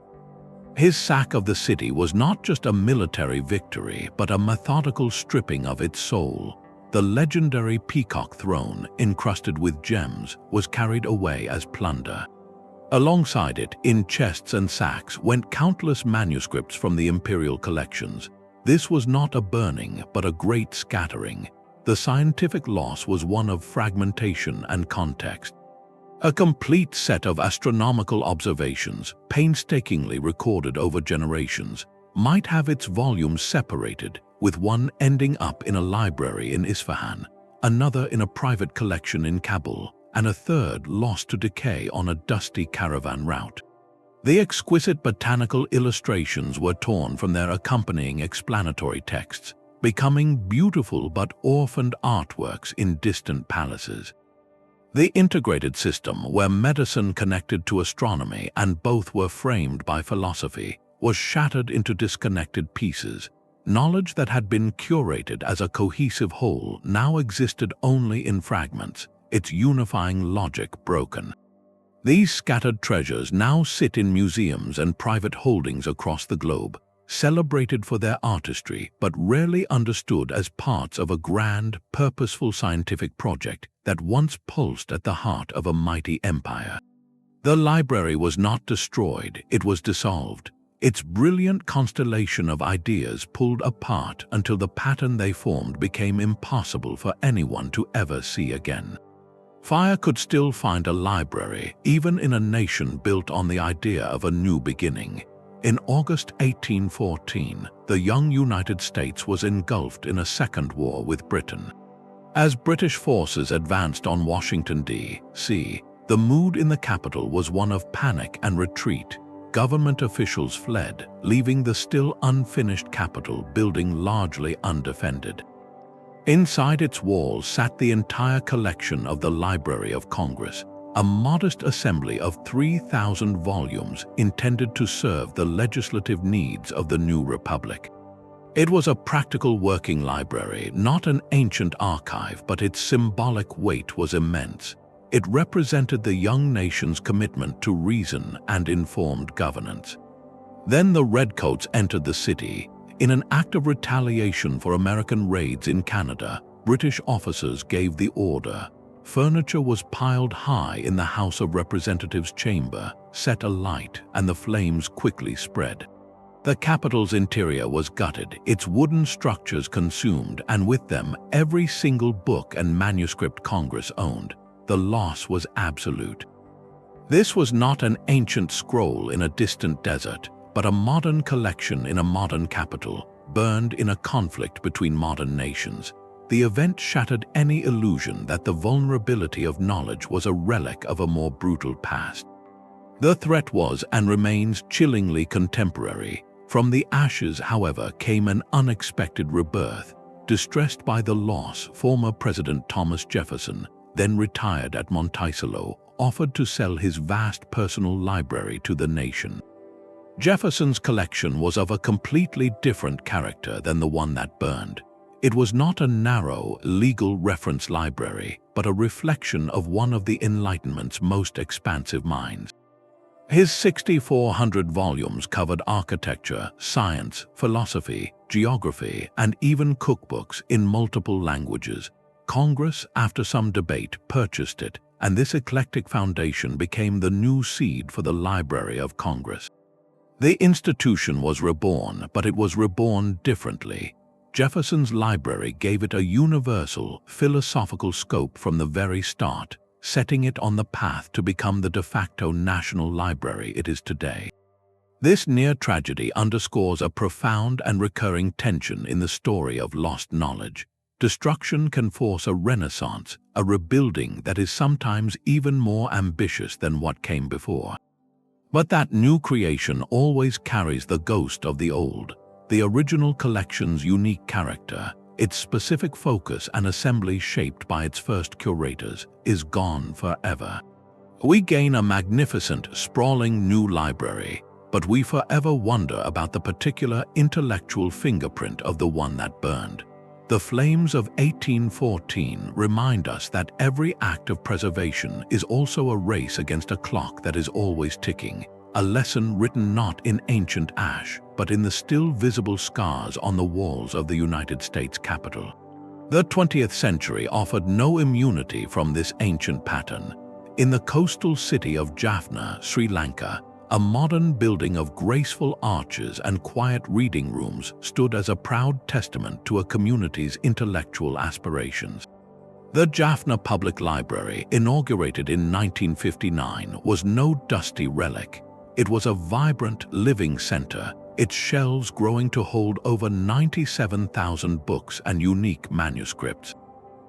His sack of the city was not just a military victory, but a methodical stripping of its soul. The legendary peacock throne, encrusted with gems, was carried away as plunder. Alongside it, in chests and sacks, went countless manuscripts from the imperial collections. This was not a burning, but a great scattering. The scientific loss was one of fragmentation and context. A complete set of astronomical observations, painstakingly recorded over generations, might have its volumes separated, with one ending up in a library in Isfahan, another in a private collection in Kabul, and a third lost to decay on a dusty caravan route. The exquisite botanical illustrations were torn from their accompanying explanatory texts, becoming beautiful but orphaned artworks in distant palaces. The integrated system, where medicine connected to astronomy and both were framed by philosophy, was shattered into disconnected pieces. Knowledge that had been curated as a cohesive whole now existed only in fragments, its unifying logic broken. These scattered treasures now sit in museums and private holdings across the globe, celebrated for their artistry but rarely understood as parts of a grand, purposeful scientific project that once pulsed at the heart of a mighty empire. The library was not destroyed, it was dissolved. Its brilliant constellation of ideas pulled apart until the pattern they formed became impossible for anyone to ever see again. Fire could still find a library, even in a nation built on the idea of a new beginning. In August 1814, the young United States was engulfed in a second war with Britain. As British forces advanced on Washington, D.C., the mood in the capital was one of panic and retreat. government officials fled, leaving the still unfinished Capitol building largely undefended. Inside its walls sat the entire collection of the Library of Congress, a modest assembly of 3,000 volumes intended to serve the legislative needs of the new republic. It was a practical working library, not an ancient archive, but its symbolic weight was immense. It represented the young nation's commitment to reason and informed governance. Then the Redcoats entered the city. In an act of retaliation for American raids in Canada, British officers gave the order. Furniture was piled high in the House of Representatives chamber, set alight, and the flames quickly spread. The Capitol's interior was gutted, its wooden structures consumed, and with them every single book and manuscript Congress owned. The loss was absolute. This was not an ancient scroll in a distant desert, but a modern collection in a modern capital, burned in a conflict between modern nations. The event shattered any illusion that the vulnerability of knowledge was a relic of a more brutal past. The threat was and remains chillingly contemporary. From the ashes, however, came an unexpected rebirth. Distressed by the loss, former President Thomas Jefferson, then retired at Monticello, offered to sell his vast personal library to the nation. Jefferson's collection was of a completely different character than the one that burned. It was not a narrow, legal reference library, but a reflection of one of the Enlightenment's most expansive minds. His 6,400 volumes covered architecture, science, philosophy, geography, and even cookbooks in multiple languages. Congress, after some debate, purchased it, and this eclectic foundation became the new seed for the Library of Congress. The institution was reborn, but it was reborn differently. Jefferson's library gave it a universal, philosophical scope from the very start, setting it on the path to become the de facto national library it is today. This near tragedy underscores a profound and recurring tension in the story of lost knowledge. Destruction can force a renaissance, a rebuilding that is sometimes even more ambitious than what came before. But that new creation always carries the ghost of the old. The original collection's unique character, its specific focus and assembly shaped by its first curators, is gone forever. We gain a magnificent, sprawling new library, but we forever wonder about the particular intellectual fingerprint of the one that burned. The flames of 1814 remind us that every act of preservation is also a race against a clock that is always ticking, a lesson written not in ancient ash, but in the still visible scars on the walls of the United States Capitol. The 20th century offered no immunity from this ancient pattern. In the coastal city of Jaffna, Sri Lanka, a modern building of graceful arches and quiet reading rooms stood as a proud testament to a community's intellectual aspirations. The Jaffna Public Library, inaugurated in 1959, was no dusty relic. It was a vibrant, living center, its shelves growing to hold over 97,000 books and unique manuscripts.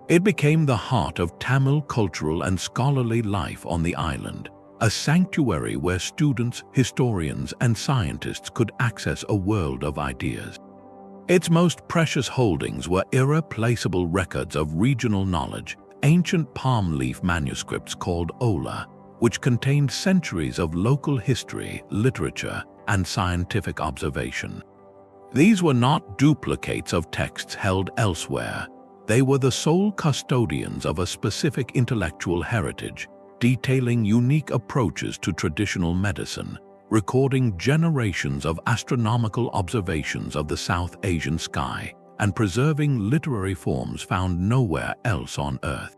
It became the heart of Tamil cultural and scholarly life on the island, a sanctuary where students, historians, and scientists could access a world of ideas. Its most precious holdings were irreplaceable records of regional knowledge, ancient palm leaf manuscripts called ola, which contained centuries of local history, literature, and scientific observation. These were not duplicates of texts held elsewhere. They were the sole custodians of a specific intellectual heritage, detailing unique approaches to traditional medicine, recording generations of astronomical observations of the South Asian sky, and preserving literary forms found nowhere else on Earth.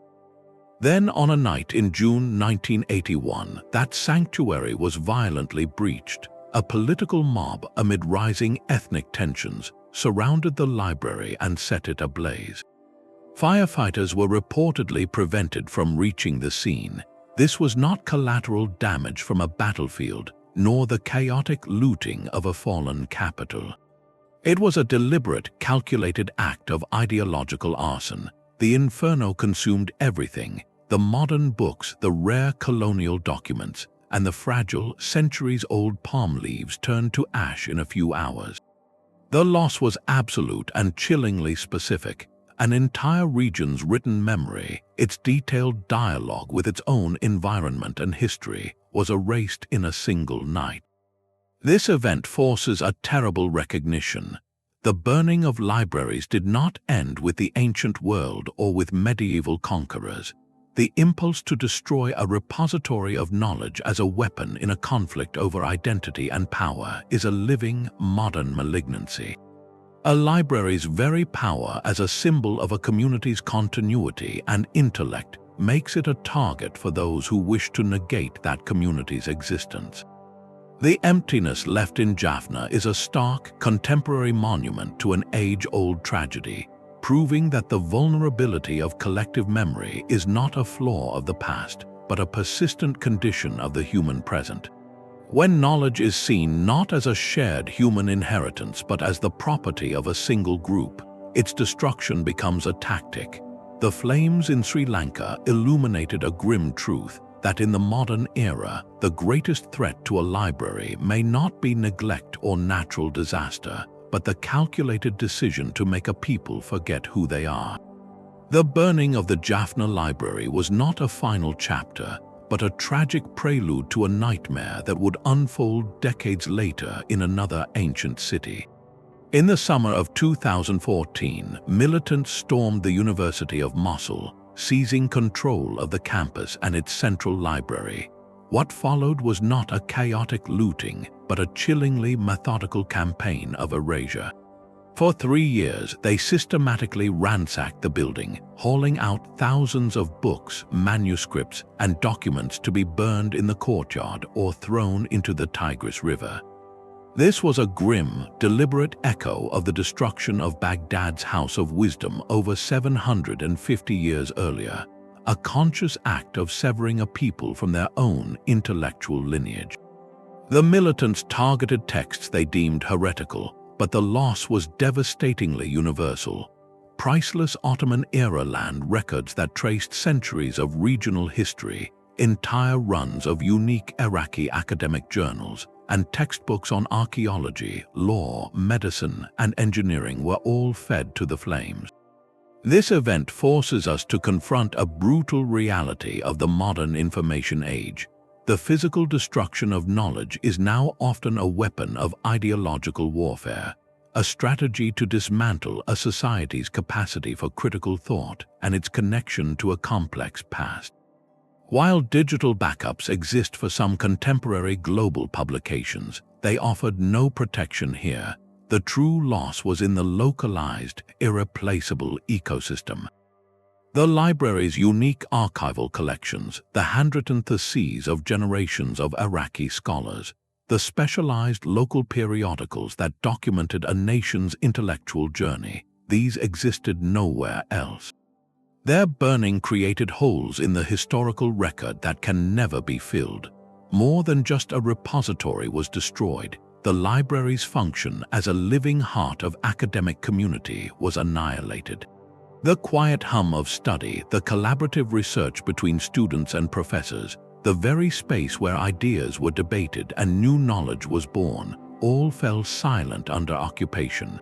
Then, on a night in June 1981, that sanctuary was violently breached. A political mob, amid rising ethnic tensions, surrounded the library and set it ablaze. Firefighters were reportedly prevented from reaching the scene. This was not collateral damage from a battlefield, nor the chaotic looting of a fallen capital. It was a deliberate, calculated act of ideological arson. The inferno consumed everything: the modern books, the rare colonial documents, and the fragile, centuries-old palm leaves turned to ash in a few hours. The loss was absolute and chillingly specific. An entire region's written memory, its detailed dialogue with its own environment and history, was erased in a single night. This event forces a terrible recognition. The burning of libraries did not end with the ancient world or with medieval conquerors. The impulse to destroy a repository of knowledge as a weapon in a conflict over identity and power is a living, modern malignancy. A library's very power as a symbol of a community's continuity and intellect makes it a target for those who wish to negate that community's existence. The emptiness left in Jaffna is a stark, contemporary monument to an age-old tragedy, proving that the vulnerability of collective memory is not a flaw of the past, but a persistent condition of the human present. When knowledge is seen not as a shared human inheritance but as the property of a single group, its destruction becomes a tactic. The flames in Sri Lanka illuminated a grim truth that in the modern era, the greatest threat to a library may not be neglect or natural disaster, but the calculated decision to make a people forget who they are. The burning of the Jaffna library was not a final chapter, but a tragic prelude to a nightmare that would unfold decades later in another ancient city. In the summer of 2014, militants stormed the University of Mosul, seizing control of the campus and its central library. What followed was not a chaotic looting, but a chillingly methodical campaign of erasure. For 3 years, they systematically ransacked the building, hauling out thousands of books, manuscripts, and documents to be burned in the courtyard or thrown into the Tigris River. This was a grim, deliberate echo of the destruction of Baghdad's House of Wisdom over 750 years earlier, a conscious act of severing a people from their own intellectual lineage. The militants targeted texts they deemed heretical, but the loss was devastatingly universal. Priceless Ottoman-era land records that traced centuries of regional history, entire runs of unique Iraqi academic journals, and textbooks on archaeology, law, medicine, and engineering were all fed to the flames. This event forces us to confront a brutal reality of the modern information age. The physical destruction of knowledge is now often a weapon of ideological warfare, a strategy to dismantle a society's capacity for critical thought and its connection to a complex past. While digital backups exist for some contemporary global publications, they offered no protection here. The true loss was in the localized, irreplaceable ecosystem. The library's unique archival collections, the handwritten theses of generations of Iraqi scholars, the specialized local periodicals that documented a nation's intellectual journey, these existed nowhere else. Their burning created holes in the historical record that can never be filled. More than just a repository was destroyed, the library's function as a living heart of academic community was annihilated. The quiet hum of study, the collaborative research between students and professors, the very space where ideas were debated and new knowledge was born, all fell silent under occupation.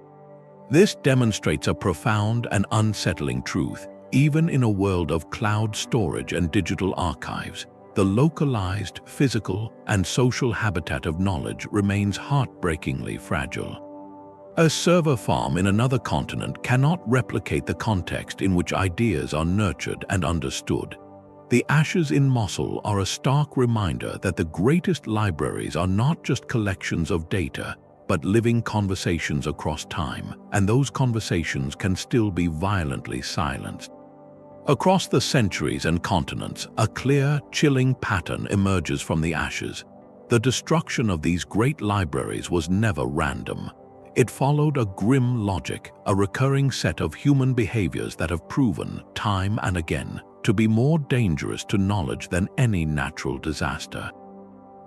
This demonstrates a profound and unsettling truth. Even in a world of cloud storage and digital archives, the localized, physical, and social habitat of knowledge remains heartbreakingly fragile. A server farm in another continent cannot replicate the context in which ideas are nurtured and understood. The ashes in Mosul are a stark reminder that the greatest libraries are not just collections of data, but living conversations across time, and those conversations can still be violently silenced. Across the centuries and continents, a clear, chilling pattern emerges from the ashes. The destruction of these great libraries was never random. It followed a grim logic, a recurring set of human behaviors that have proven, time and again, to be more dangerous to knowledge than any natural disaster.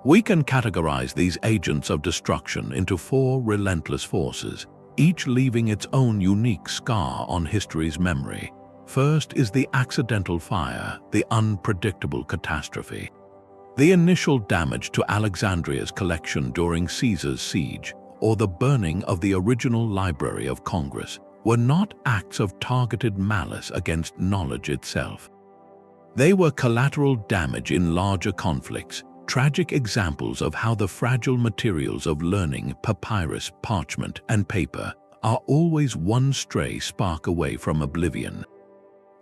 We can categorize these agents of destruction into 4 relentless forces, each leaving its own unique scar on history's memory. First is the accidental fire, the unpredictable catastrophe. The initial damage to Alexandria's collection during Caesar's siege, or the burning of the original Library of Congress, were not acts of targeted malice against knowledge itself. They were collateral damage in larger conflicts, tragic examples of how the fragile materials of learning, papyrus, parchment, and paper, are always one stray spark away from oblivion.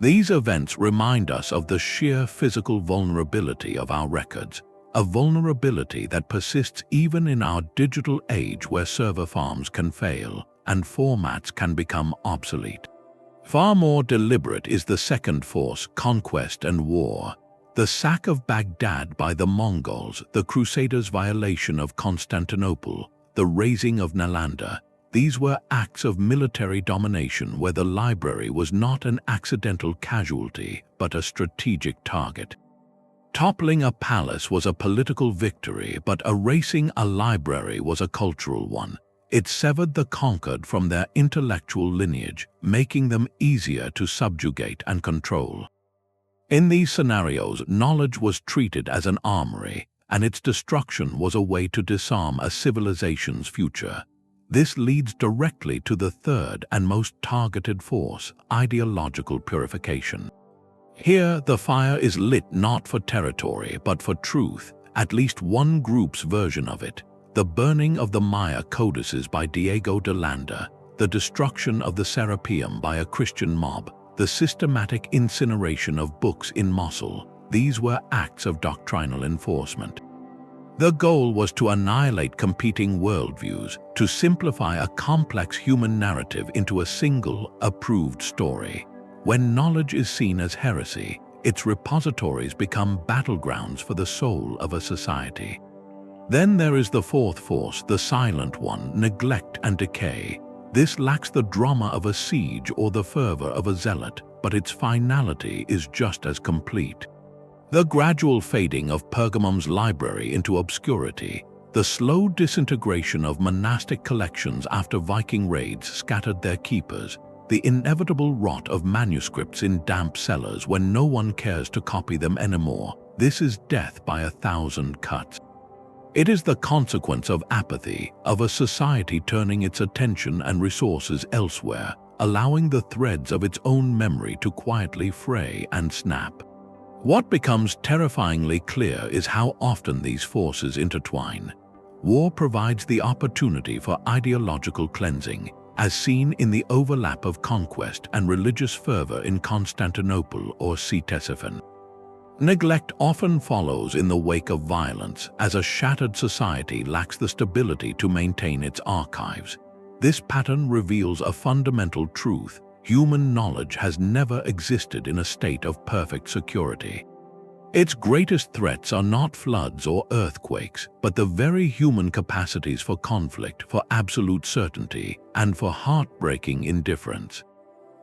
These events remind us of the sheer physical vulnerability of our records, a vulnerability that persists even in our digital age where server farms can fail and formats can become obsolete. Far more deliberate is the second force, conquest and war. The sack of Baghdad by the Mongols, the Crusaders' violation of Constantinople, the razing of Nalanda, these were acts of military domination where the library was not an accidental casualty, but a strategic target. Toppling a palace was a political victory, but erasing a library was a cultural one. It severed the conquered from their intellectual lineage, making them easier to subjugate and control. In these scenarios, knowledge was treated as an armory, and its destruction was a way to disarm a civilization's future. This leads directly to the third and most targeted force, ideological purification. Here, the fire is lit not for territory, but for truth, at least one group's version of it. The burning of the Maya Codices by Diego de Landa, the destruction of the Serapeum by a Christian mob, the systematic incineration of books in Mosul, these were acts of doctrinal enforcement. The goal was to annihilate competing worldviews, to simplify a complex human narrative into a single, approved story. When knowledge is seen as heresy, its repositories become battlegrounds for the soul of a society. Then there is the fourth force, the silent one, neglect and decay. This lacks the drama of a siege or the fervor of a zealot, but its finality is just as complete. The gradual fading of Pergamum's library into obscurity, the slow disintegration of monastic collections after Viking raids scattered their keepers, the inevitable rot of manuscripts in damp cellars when no one cares to copy them anymore, this is death by 1,000 cuts. It is the consequence of apathy, of a society turning its attention and resources elsewhere, allowing the threads of its own memory to quietly fray and snap. What becomes terrifyingly clear is how often these forces intertwine. War provides the opportunity for ideological cleansing, as seen in the overlap of conquest and religious fervor in Constantinople or Ctesiphon. Neglect often follows in the wake of violence, as a shattered society lacks the stability to maintain its archives. This pattern reveals a fundamental truth: human knowledge has never existed in a state of perfect security. Its greatest threats are not floods or earthquakes, but the very human capacities for conflict, for absolute certainty, and for heartbreaking indifference.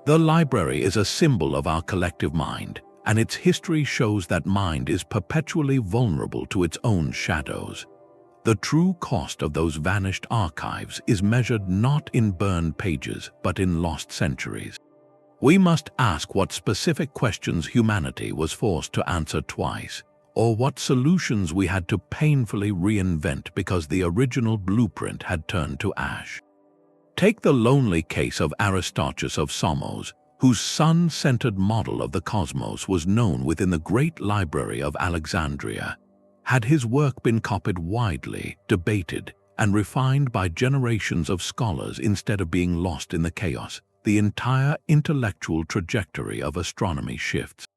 The library is a symbol of our collective mind, and its history shows that mind is perpetually vulnerable to its own shadows. The true cost of those vanished archives is measured not in burned pages, but in lost centuries. We must ask what specific questions humanity was forced to answer twice, or what solutions we had to painfully reinvent because the original blueprint had turned to ash. Take the lonely case of Aristarchus of Samos, whose sun-centered model of the cosmos was known within the great library of Alexandria. Had his work been copied widely, debated, and refined by generations of scholars instead of being lost in the chaos, the entire intellectual trajectory of astronomy shifts.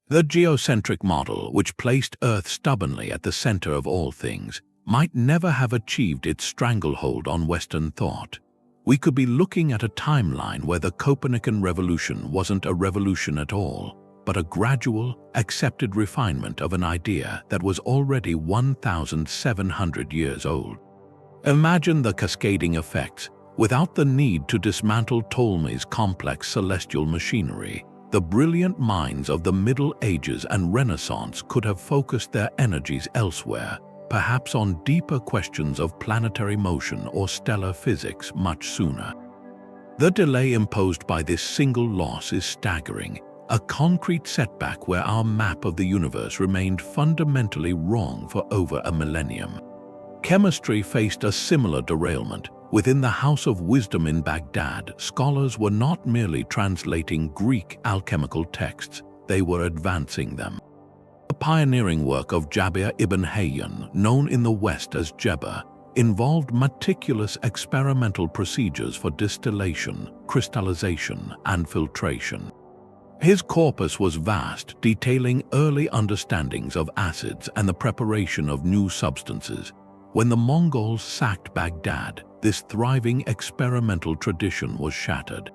The geocentric model, which placed Earth stubbornly at the center of all things, might never have achieved its stranglehold on Western thought. We could be looking at a timeline where the Copernican revolution wasn't a revolution at all, but a gradual, accepted refinement of an idea that was already 1,700 years old. Imagine the cascading effects. Without the need to dismantle Ptolemy's complex celestial machinery, the brilliant minds of the Middle Ages and Renaissance could have focused their energies elsewhere, perhaps on deeper questions of planetary motion or stellar physics much sooner. The delay imposed by this single loss is staggering. a concrete setback where our map of the universe remained fundamentally wrong for over a millennium. Chemistry faced a similar derailment. Within the House of Wisdom in Baghdad, scholars were not merely translating Greek alchemical texts, they were advancing them. The pioneering work of Jabir ibn Hayyan, known in the West as Geber, involved meticulous experimental procedures for distillation, crystallization, and filtration. His corpus was vast, detailing early understandings of acids and the preparation of new substances. When the Mongols sacked Baghdad, this thriving experimental tradition was shattered.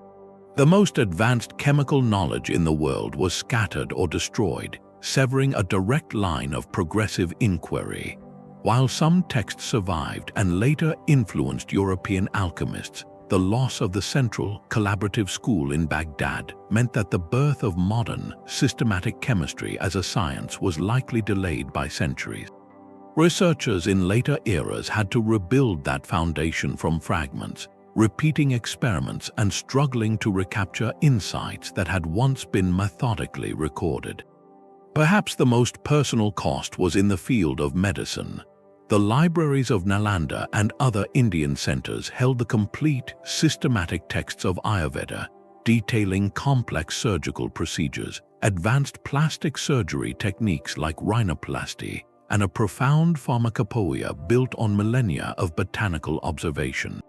The most advanced chemical knowledge in the world was scattered or destroyed, severing a direct line of progressive inquiry. While some texts survived and later influenced European alchemists, the loss of the central, collaborative school in Baghdad meant that the birth of modern, systematic chemistry as a science was likely delayed by centuries. Researchers in later eras had to rebuild that foundation from fragments, repeating experiments and struggling to recapture insights that had once been methodically recorded. Perhaps the most personal cost was in the field of medicine. The libraries of Nalanda and other Indian centers held the complete, systematic texts of Ayurveda, detailing complex surgical procedures, advanced plastic surgery techniques like rhinoplasty, and a profound pharmacopoeia built on millennia of botanical observation.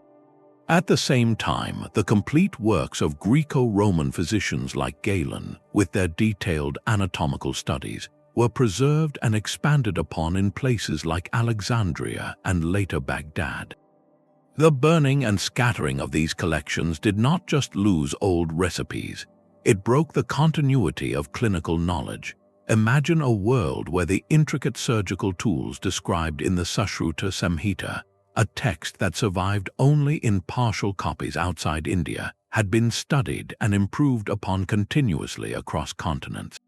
At the same time, the complete works of Greco-Roman physicians like Galen, with their detailed anatomical studies, were preserved and expanded upon in places like Alexandria and later Baghdad. The burning and scattering of these collections did not just lose old recipes, it broke the continuity of clinical knowledge. Imagine a world where the intricate surgical tools described in the Sushruta Samhita, a text that survived only in partial copies outside India, had been studied and improved upon continuously across continents.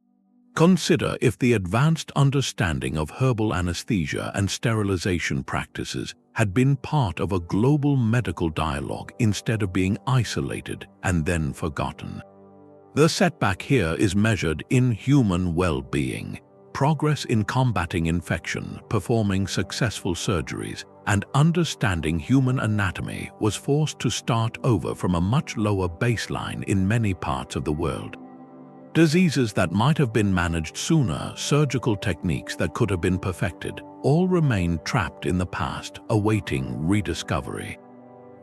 Consider if the advanced understanding of herbal anesthesia and sterilization practices had been part of a global medical dialogue instead of being isolated and then forgotten. The setback here is measured in human well-being. Progress in combating infection, performing successful surgeries, and understanding human anatomy was forced to start over from a much lower baseline in many parts of the world. Diseases that might have been managed sooner, surgical techniques that could have been perfected, all remain trapped in the past, awaiting rediscovery.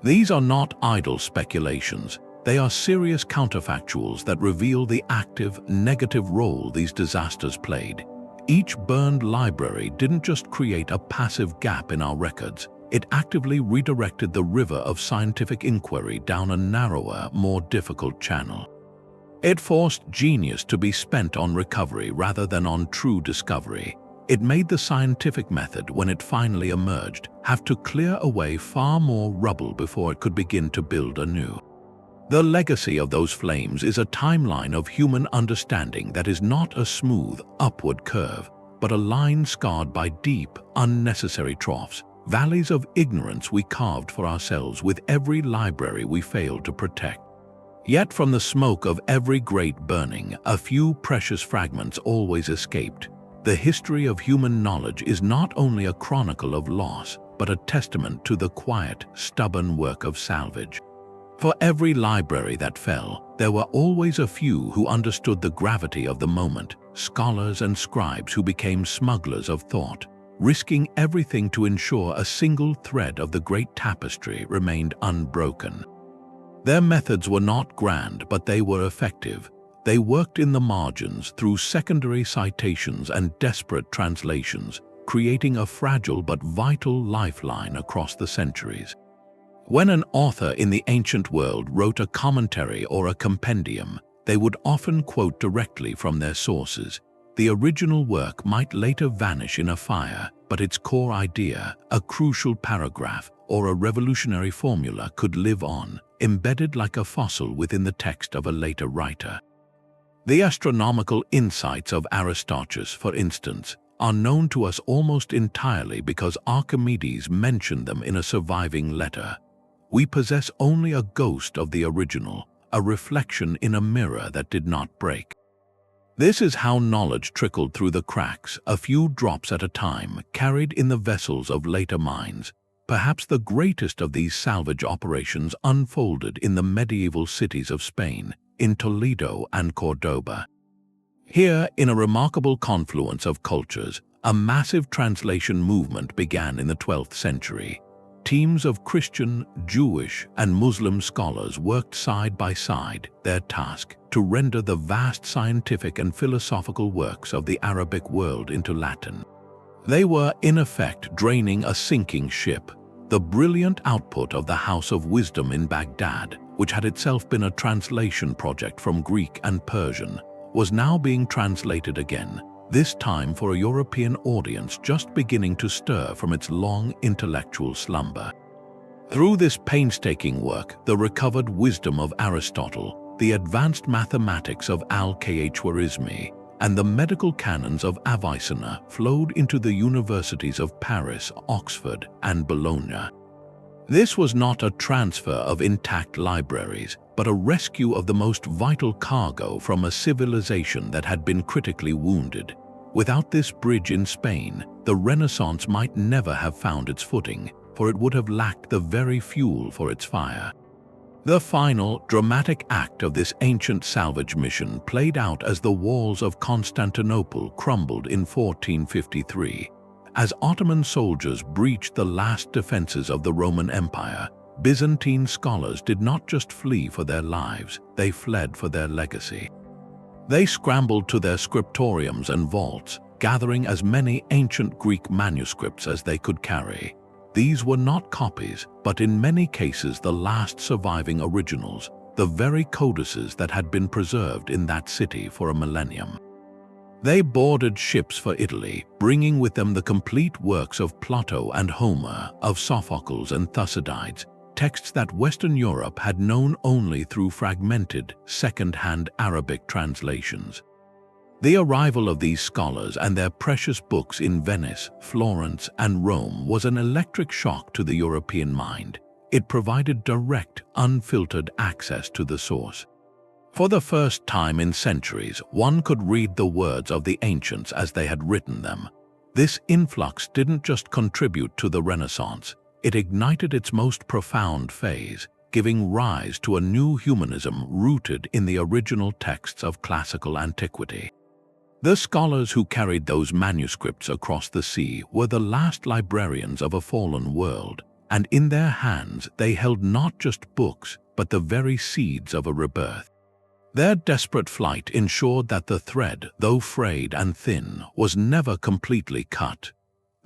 These are not idle speculations. They are serious counterfactuals that reveal the active, negative role these disasters played. Each burned library didn't just create a passive gap in our records, it actively redirected the river of scientific inquiry down a narrower, more difficult channel. It forced genius to be spent on recovery rather than on true discovery. It made the scientific method, when it finally emerged, have to clear away far more rubble before it could begin to build anew. The legacy of those flames is a timeline of human understanding that is not a smooth, upward curve, but a line scarred by deep, unnecessary troughs, valleys of ignorance we carved for ourselves with every library we failed to protect. Yet from the smoke of every great burning, a few precious fragments always escaped. The history of human knowledge is not only a chronicle of loss, but a testament to the quiet, stubborn work of salvage. For every library that fell, there were always a few who understood the gravity of the moment, scholars and scribes who became smugglers of thought, risking everything to ensure a single thread of the great tapestry remained unbroken. Their methods were not grand, but they were effective. They worked in the margins through secondary citations and desperate translations, creating a fragile but vital lifeline across the centuries. When an author in the ancient world wrote a commentary or a compendium, they would often quote directly from their sources. The original work might later vanish in a fire, but its core idea, a crucial paragraph, or a revolutionary formula could live on, embedded like a fossil within the text of a later writer. The astronomical insights of Aristarchus, for instance, are known to us almost entirely because Archimedes mentioned them in a surviving letter. We possess only a ghost of the original, a reflection in a mirror that did not break. This is how knowledge trickled through the cracks, a few drops at a time, carried in the vessels of later minds. Perhaps the greatest of these salvage operations unfolded in the medieval cities of Spain, in Toledo and Cordoba. Here, in a remarkable confluence of cultures, a massive translation movement began in the 12th century. Teams of Christian, Jewish, and Muslim scholars worked side by side, their task to render the vast scientific and philosophical works of the Arabic world into Latin. They were, in effect, draining a sinking ship. The brilliant output of the House of Wisdom in Baghdad, which had itself been a translation project from Greek and Persian, was now being translated again, this time for a European audience just beginning to stir from its long intellectual slumber. Through this painstaking work, the recovered wisdom of Aristotle, the advanced mathematics of Al-Khwarizmi, and the medical canons of Avicenna flowed into the universities of Paris, Oxford, and Bologna. This was not a transfer of intact libraries, but a rescue of the most vital cargo from a civilization that had been critically wounded. Without this bridge in Spain, the Renaissance might never have found its footing, for it would have lacked the very fuel for its fire. The final, dramatic act of this ancient salvage mission played out as the walls of Constantinople crumbled in 1453. As Ottoman soldiers breached the last defenses of the Roman Empire, Byzantine scholars did not just flee for their lives, they fled for their legacy. They scrambled to their scriptoriums and vaults, gathering as many ancient Greek manuscripts as they could carry. These were not copies, but in many cases the last surviving originals, the very codices that had been preserved in that city for a millennium. They boarded ships for Italy, bringing with them the complete works of Plato and Homer, of Sophocles and Thucydides, texts that Western Europe had known only through fragmented, second-hand Arabic translations. The arrival of these scholars and their precious books in Venice, Florence, and Rome was an electric shock to the European mind. It provided direct, unfiltered access to the source. For the first time in centuries, one could read the words of the ancients as they had written them. This influx didn't just contribute to the Renaissance, it ignited its most profound phase, giving rise to a new humanism rooted in the original texts of classical antiquity. The scholars who carried those manuscripts across the sea were the last librarians of a fallen world, and in their hands they held not just books, but the very seeds of a rebirth. Their desperate flight ensured that the thread, though frayed and thin, was never completely cut.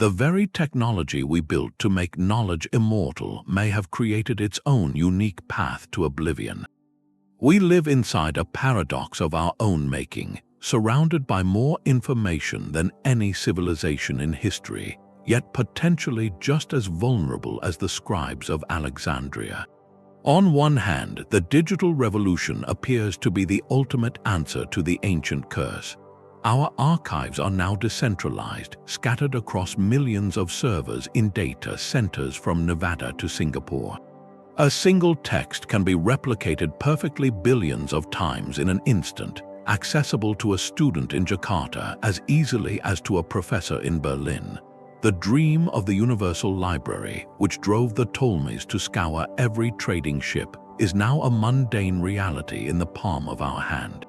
The very technology we built to make knowledge immortal may have created its own unique path to oblivion. We live inside a paradox of our own making, surrounded by more information than any civilization in history, yet potentially just as vulnerable as the scribes of Alexandria. On one hand, the digital revolution appears to be the ultimate answer to the ancient curse. Our archives are now decentralized, scattered across millions of servers in data centers from Nevada to Singapore. A single text can be replicated perfectly billions of times in an instant, accessible to a student in Jakarta as easily as to a professor in Berlin. The dream of the Universal Library, which drove the Ptolemies to scour every trading ship, is now a mundane reality in the palm of our hand.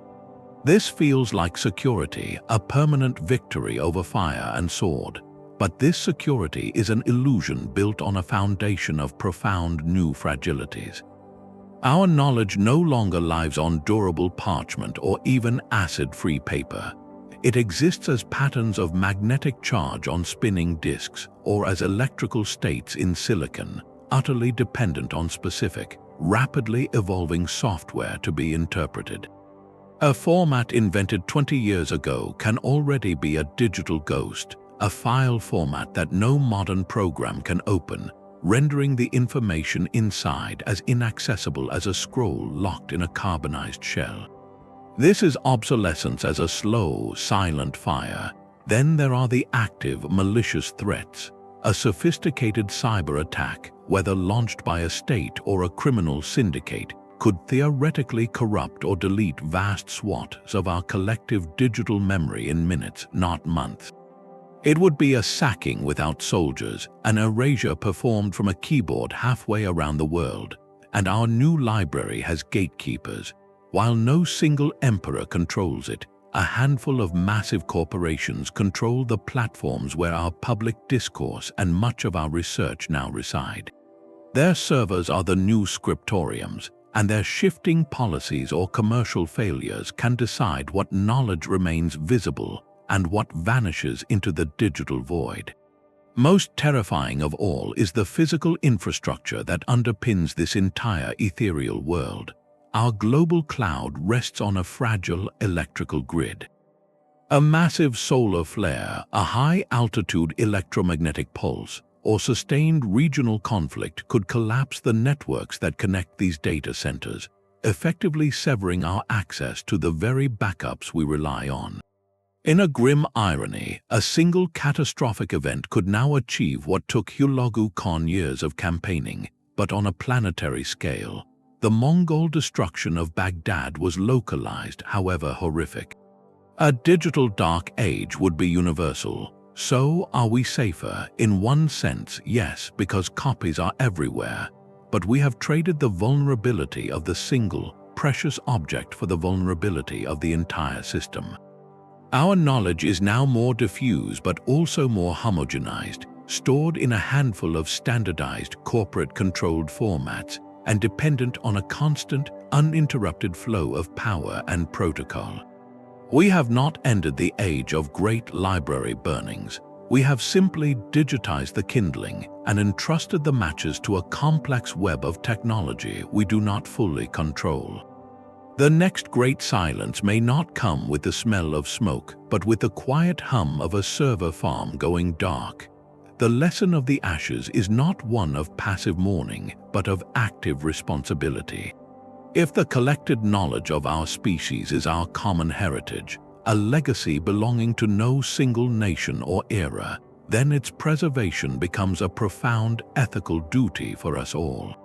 This feels like security, a permanent victory over fire and sword. But this security is an illusion built on a foundation of profound new fragilities. Our knowledge no longer lives on durable parchment or even acid-free paper. It exists as patterns of magnetic charge on spinning disks or as electrical states in silicon, utterly dependent on specific, rapidly evolving software to be interpreted. A format invented 20 years ago can already be a digital ghost, a file format that no modern program can open, rendering the information inside as inaccessible as a scroll locked in a carbonized shell. This is obsolescence as a slow, silent fire. Then there are the active, malicious threats. A sophisticated cyber attack, whether launched by a state or a criminal syndicate, could theoretically corrupt or delete vast swaths of our collective digital memory in minutes, not months. It would be a sacking without soldiers, an erasure performed from a keyboard halfway around the world, and our new library has gatekeepers. While no single emperor controls it, a handful of massive corporations control the platforms where our public discourse and much of our research now reside. Their servers are the new scriptoriums, and their shifting policies or commercial failures can decide what knowledge remains visible and what vanishes into the digital void. Most terrifying of all is the physical infrastructure that underpins this entire ethereal world. Our global cloud rests on a fragile electrical grid. A massive solar flare, a high-altitude electromagnetic pulse, or sustained regional conflict could collapse the networks that connect these data centers, effectively severing our access to the very backups we rely on. In a grim irony, a single catastrophic event could now achieve what took Hulagu Khan years of campaigning, but on a planetary scale. The Mongol destruction of Baghdad was localized, however horrific. A digital dark age would be universal. So, are we safer? In one sense, yes, because copies are everywhere. But we have traded the vulnerability of the single, precious object for the vulnerability of the entire system. Our knowledge is now more diffuse but also more homogenized, stored in a handful of standardized, corporate-controlled formats, and dependent on a constant, uninterrupted flow of power and protocol. We have not ended the age of great library burnings. We have simply digitized the kindling and entrusted the matches to a complex web of technology we do not fully control. The next great silence may not come with the smell of smoke, but with the quiet hum of a server farm going dark. The lesson of the ashes is not one of passive mourning, but of active responsibility. If the collected knowledge of our species is our common heritage, a legacy belonging to no single nation or era, then its preservation becomes a profound ethical duty for us all.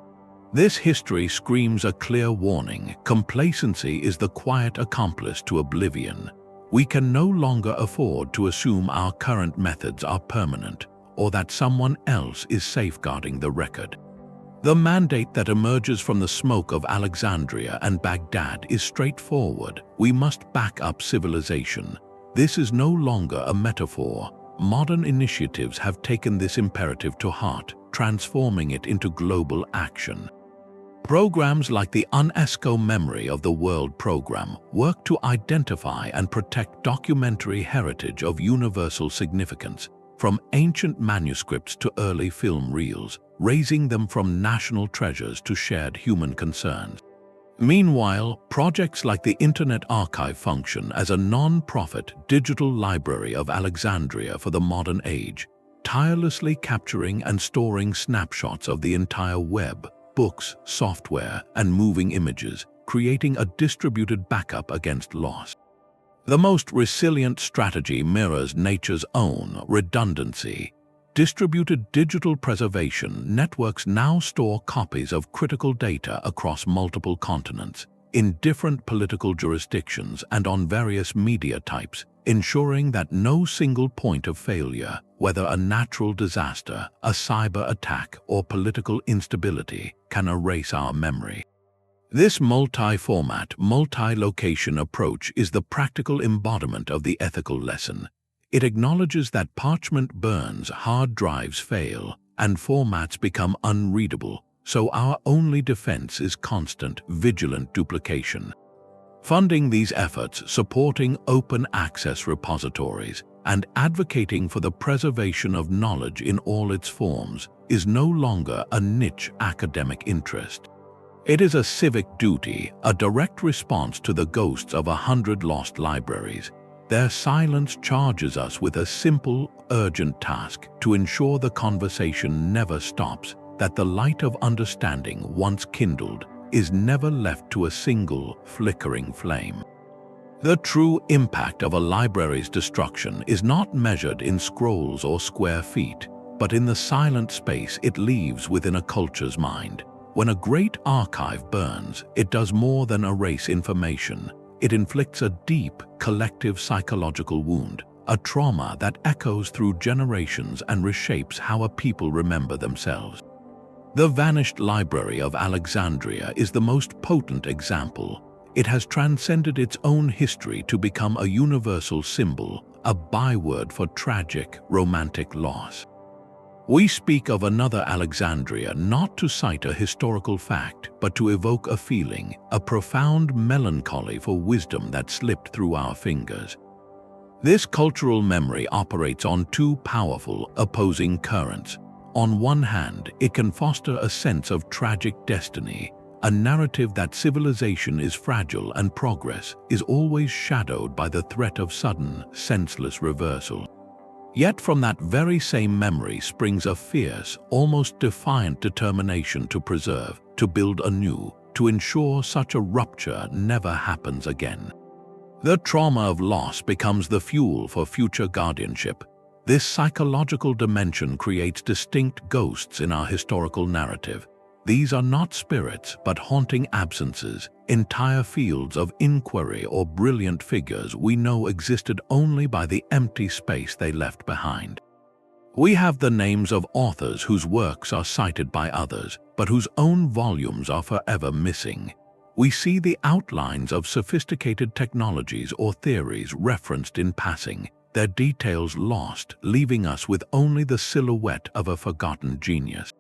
This history screams a clear warning. Complacency is the quiet accomplice to oblivion. We can no longer afford to assume our current methods are permanent, or that someone else is safeguarding the record. The mandate that emerges from the smoke of Alexandria and Baghdad is straightforward. We must back up civilization. This is no longer a metaphor. Modern initiatives have taken this imperative to heart, transforming it into global action. Programs like the UNESCO Memory of the World program work to identify and protect documentary heritage of universal significance, from ancient manuscripts to early film reels, raising them from national treasures to shared human concerns. Meanwhile, projects like the Internet Archive function as a non-profit digital library of Alexandria for the modern age, tirelessly capturing and storing snapshots of the entire web, books, software, and moving images, creating a distributed backup against loss. The most resilient strategy mirrors nature's own redundancy. Distributed digital preservation networks now store copies of critical data across multiple continents, in different political jurisdictions and on various media types, ensuring that no single point of failure, whether a natural disaster, a cyber attack, or political instability, can erase our memory. This multi-format, multi-location approach is the practical embodiment of the ethical lesson. It acknowledges that parchment burns, hard drives fail, and formats become unreadable, so our only defense is constant, vigilant duplication. Funding these efforts, supporting open access repositories, and advocating for the preservation of knowledge in all its forms is no longer a niche academic interest. It is a civic duty, a direct response to the ghosts of 100 lost libraries. Their silence charges us with a simple, urgent task to ensure the conversation never stops, that the light of understanding once kindled is never left to a single, flickering flame. The true impact of a library's destruction is not measured in scrolls or square feet, but in the silent space it leaves within a culture's mind. When a great archive burns, it does more than erase information. It inflicts a deep, collective psychological wound, a trauma that echoes through generations and reshapes how a people remember themselves. The vanished library of Alexandria is the most potent example. It has transcended its own history to become a universal symbol, a byword for tragic, romantic loss. We speak of another Alexandria not to cite a historical fact, but to evoke a feeling, a profound melancholy for wisdom that slipped through our fingers. This cultural memory operates on two powerful, opposing currents. On one hand, it can foster a sense of tragic destiny, a narrative that civilization is fragile and progress is always shadowed by the threat of sudden, senseless reversal. Yet from that very same memory springs a fierce, almost defiant determination to preserve, to build anew, to ensure such a rupture never happens again. The trauma of loss becomes the fuel for future guardianship. This psychological dimension creates distinct ghosts in our historical narrative. These are not spirits, but haunting absences, entire fields of inquiry or brilliant figures we know existed only by the empty space they left behind. We have the names of authors whose works are cited by others, but whose own volumes are forever missing. We see the outlines of sophisticated technologies or theories referenced in passing, their details lost, leaving us with only the silhouette of a forgotten genius.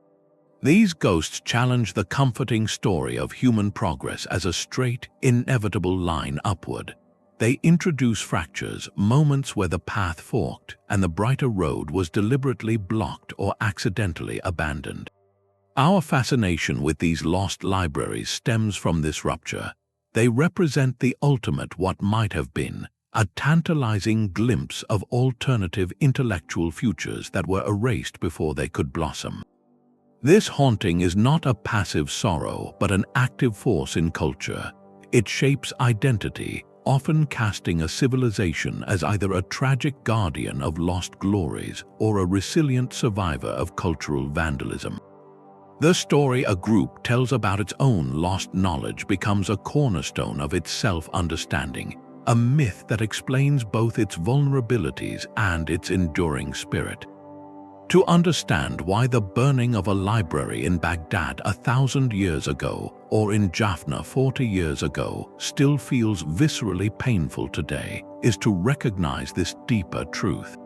These ghosts challenge the comforting story of human progress as a straight, inevitable line upward. They introduce fractures, moments where the path forked and the brighter road was deliberately blocked or accidentally abandoned. Our fascination with these lost libraries stems from this rupture. They represent the ultimate what might have been, a tantalizing glimpse of alternative intellectual futures that were erased before they could blossom. This haunting is not a passive sorrow, but an active force in culture. It shapes identity, often casting a civilization as either a tragic guardian of lost glories or a resilient survivor of cultural vandalism. The story a group tells about its own lost knowledge becomes a cornerstone of its self-understanding, a myth that explains both its vulnerabilities and its enduring spirit. To understand why the burning of a library in Baghdad 1,000 years ago or in Jaffna 40 years ago still feels viscerally painful today is to recognize this deeper truth.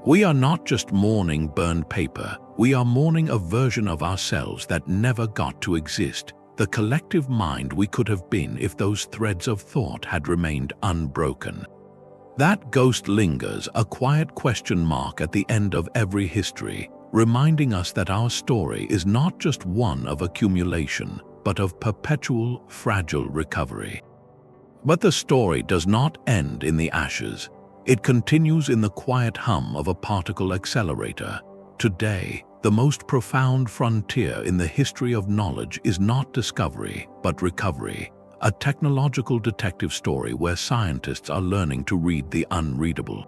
We are not just mourning burned paper, we are mourning a version of ourselves that never got to exist, the collective mind we could have been if those threads of thought had remained unbroken. That ghost lingers, a quiet question mark at the end of every history, reminding us that our story is not just one of accumulation, but of perpetual, fragile recovery. But the story does not end in the ashes. It continues in the quiet hum of a particle accelerator. Today, the most profound frontier in the history of knowledge is not discovery, but recovery. A technological detective story where scientists are learning to read the unreadable.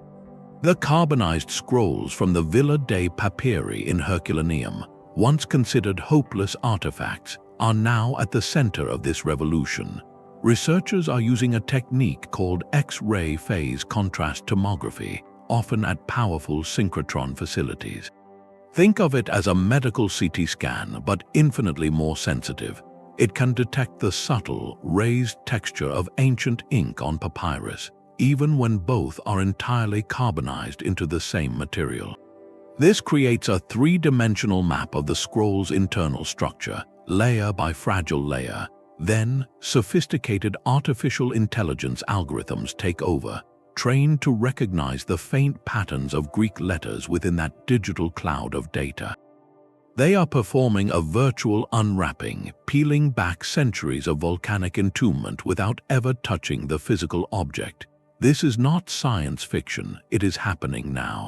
The carbonized scrolls from the Villa dei Papyri in Herculaneum, once considered hopeless artifacts, are now at the center of this revolution. Researchers are using a technique called X-ray phase contrast tomography, often at powerful synchrotron facilities. Think of it as a medical CT scan, but infinitely more sensitive. It can detect the subtle, raised texture of ancient ink on papyrus, even when both are entirely carbonized into the same material. This creates a three-dimensional map of the scroll's internal structure, layer by fragile layer. Then, sophisticated artificial intelligence algorithms take over, trained to recognize the faint patterns of Greek letters within that digital cloud of data. They are performing a virtual unwrapping, peeling back centuries of volcanic entombment without ever touching the physical object. This is not science fiction, it is happening now.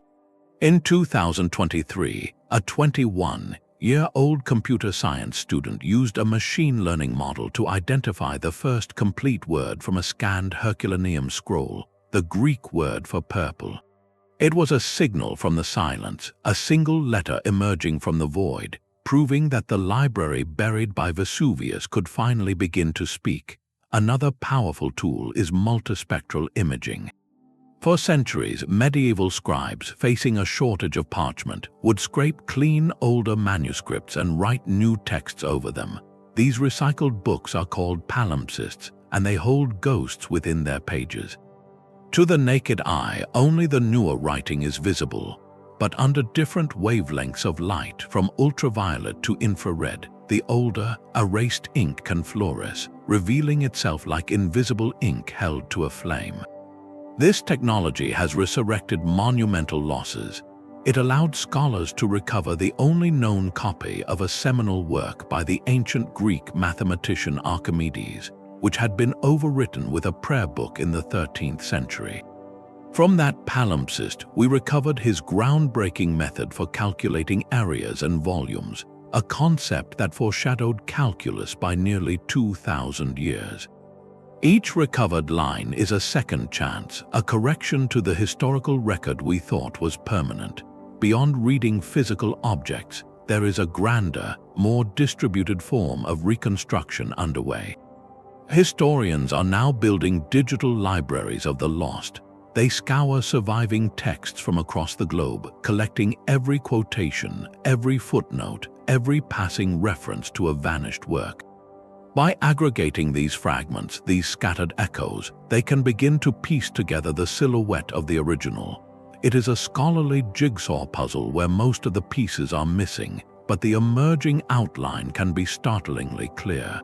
In 2023, a 21-year-old computer science student used a machine learning model to identify the first complete word from a scanned Herculaneum scroll, the Greek word for purple. It was a signal from the silence, a single letter emerging from the void. proving that the library buried by Vesuvius could finally begin to speak. Another powerful tool is multispectral imaging. For centuries, medieval scribes, facing a shortage of parchment, would scrape clean older manuscripts and write new texts over them. These recycled books are called palimpsests, and they hold ghosts within their pages. To the naked eye, only the newer writing is visible, but under different wavelengths of light, from ultraviolet to infrared, the older, erased ink can fluoresce, revealing itself like invisible ink held to a flame. This technology has resurrected monumental losses. It allowed scholars to recover the only known copy of a seminal work by the ancient Greek mathematician Archimedes, which had been overwritten with a prayer book in the 13th century. From that palimpsest, we recovered his groundbreaking method for calculating areas and volumes, a concept that foreshadowed calculus by nearly 2,000 years. Each recovered line is a second chance, a correction to the historical record we thought was permanent. Beyond reading physical objects, there is a grander, more distributed form of reconstruction underway. Historians are now building digital libraries of the lost. They scour surviving texts from across the globe, collecting every quotation, every footnote, every passing reference to a vanished work. By aggregating these fragments, these scattered echoes, they can begin to piece together the silhouette of the original. It is a scholarly jigsaw puzzle where most of the pieces are missing, but the emerging outline can be startlingly clear.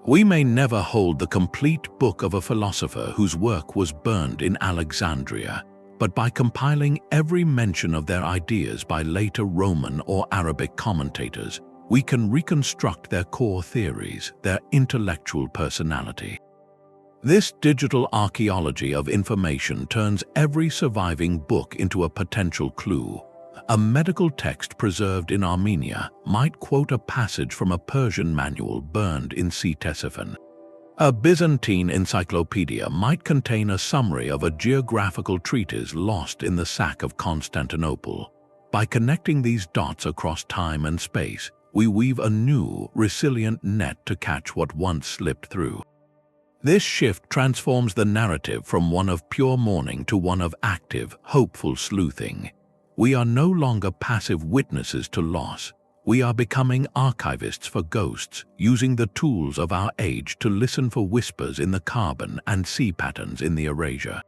We may never hold the complete book of a philosopher whose work was burned in Alexandria, but by compiling every mention of their ideas by later Roman or Arabic commentators, we can reconstruct their core theories, their intellectual personality. This digital archaeology of information turns every surviving book into a potential clue. A medical text preserved in Armenia might quote a passage from a Persian manual burned in Ctesiphon. A Byzantine encyclopedia might contain a summary of a geographical treatise lost in the sack of Constantinople. By connecting these dots across time and space, we weave a new, resilient net to catch what once slipped through. This shift transforms the narrative from one of pure mourning to one of active, hopeful sleuthing. We are no longer passive witnesses to loss. We are becoming archivists for ghosts, using the tools of our age to listen for whispers in the carbon and sea patterns in the erasure.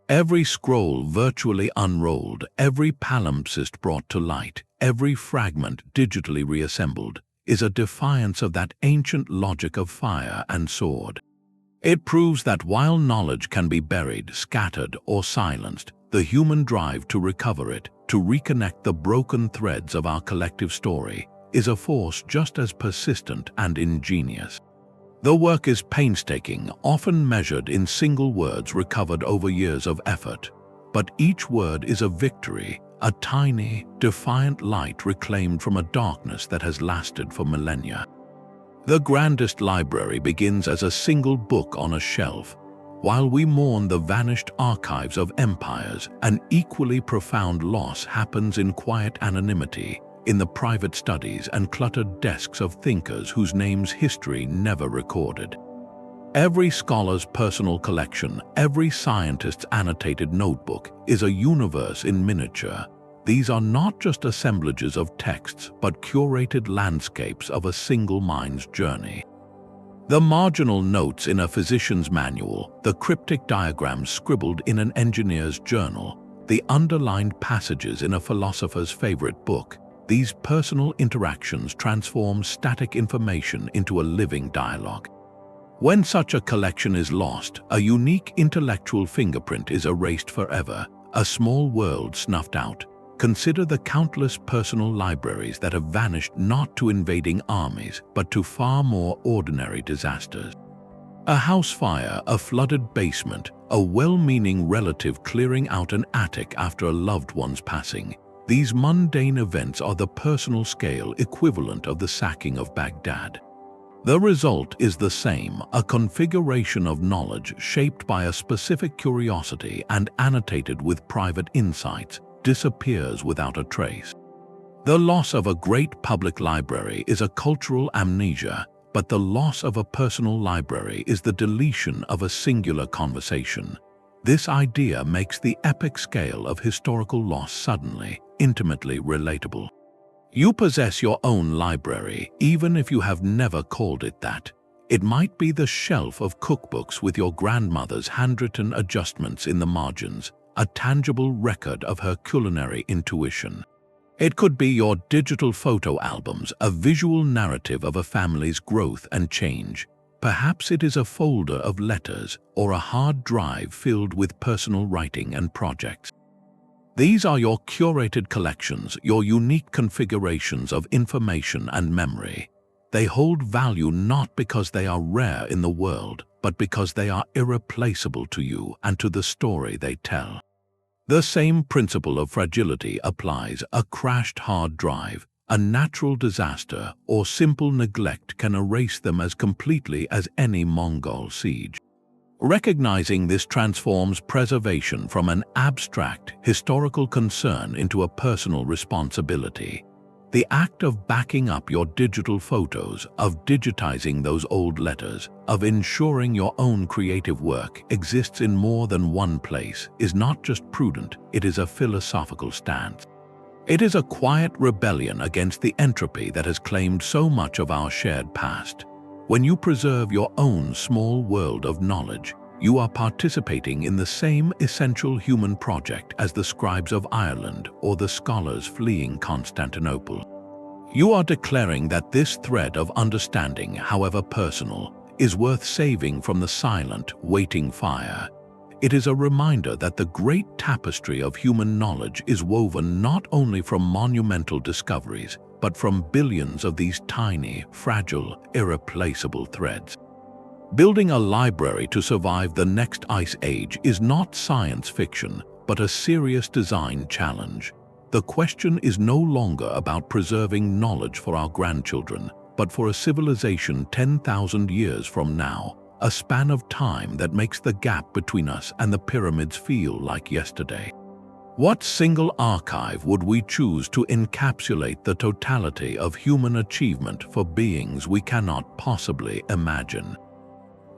Every scroll virtually unrolled, every palimpsest brought to light, every fragment digitally reassembled, is a defiance of that ancient logic of fire and sword. It proves that while knowledge can be buried, scattered, or silenced, the human drive to recover it, to reconnect the broken threads of our collective story, is a force just as persistent and ingenious. The work is painstaking, often measured in single words recovered over years of effort. But each word is a victory, a tiny, defiant light reclaimed from a darkness that has lasted for millennia. The grandest library begins as a single book on a shelf. While we mourn the vanished archives of empires, an equally profound loss happens in quiet anonymity, in the private studies and cluttered desks of thinkers whose names history never recorded. Every scholar's personal collection, every scientist's annotated notebook, is a universe in miniature. These are not just assemblages of texts, but curated landscapes of a single mind's journey. The marginal notes in a physician's manual, the cryptic diagrams scribbled in an engineer's journal, the underlined passages in a philosopher's favorite book, these personal interactions transform static information into a living dialogue. When such a collection is lost, a unique intellectual fingerprint is erased forever, a small world snuffed out. Consider the countless personal libraries that have vanished not to invading armies, but to far more ordinary disasters. A house fire, a flooded basement, a well-meaning relative clearing out an attic after a loved one's passing. These mundane events are the personal scale equivalent of the sacking of Baghdad. The result is the same, a configuration of knowledge shaped by a specific curiosity and annotated with private insights, disappears without a trace. The loss of a great public library is a cultural amnesia, but the loss of a personal library is the deletion of a singular conversation. This idea makes the epic scale of historical loss suddenly, intimately relatable. You possess your own library, even if you have never called it that. It might be the shelf of cookbooks with your grandmother's handwritten adjustments in the margins, a tangible record of her culinary intuition. It could be your digital photo albums, a visual narrative of a family's growth and change. Perhaps it is a folder of letters or a hard drive filled with personal writing and projects. These are your curated collections, your unique configurations of information and memory. They hold value not because they are rare in the world, but because they are irreplaceable to you and to the story they tell. The same principle of fragility applies. A crashed hard drive, a natural disaster, or simple neglect can erase them as completely as any Mongol siege. Recognizing this transforms preservation from an abstract, historical concern into a personal responsibility. The act of backing up your digital photos, of digitizing those old letters, of ensuring your own creative work exists in more than one place is not just prudent, it is a philosophical stance. It is a quiet rebellion against the entropy that has claimed so much of our shared past. When you preserve your own small world of knowledge, you are participating in the same essential human project as the scribes of Ireland or the scholars fleeing Constantinople. You are declaring that this thread of understanding, however personal, is worth saving from the silent, waiting fire. It is a reminder that the great tapestry of human knowledge is woven not only from monumental discoveries, but from billions of these tiny, fragile, irreplaceable threads. Building a library to survive the next ice age is not science fiction, but a serious design challenge. The question is no longer about preserving knowledge for our grandchildren, but for a civilization 10,000 years from now, a span of time that makes the gap between us and the pyramids feel like yesterday. What single archive would we choose to encapsulate the totality of human achievement for beings we cannot possibly imagine?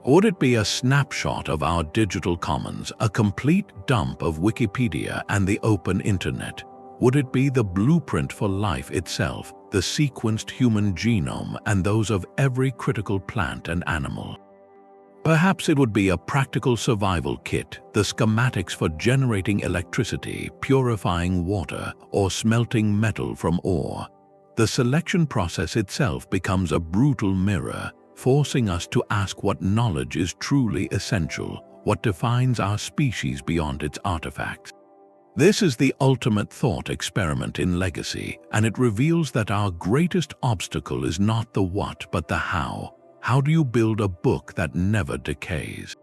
Would it be a snapshot of our digital commons, a complete dump of Wikipedia and the open internet? Would it be the blueprint for life itself, the sequenced human genome and those of every critical plant and animal? Perhaps it would be a practical survival kit, the schematics for generating electricity, purifying water, or smelting metal from ore. The selection process itself becomes a brutal mirror, forcing us to ask what knowledge is truly essential, what defines our species beyond its artifacts. This is the ultimate thought experiment in legacy, and it reveals that our greatest obstacle is not the what but the how. How do you build a book that never decays?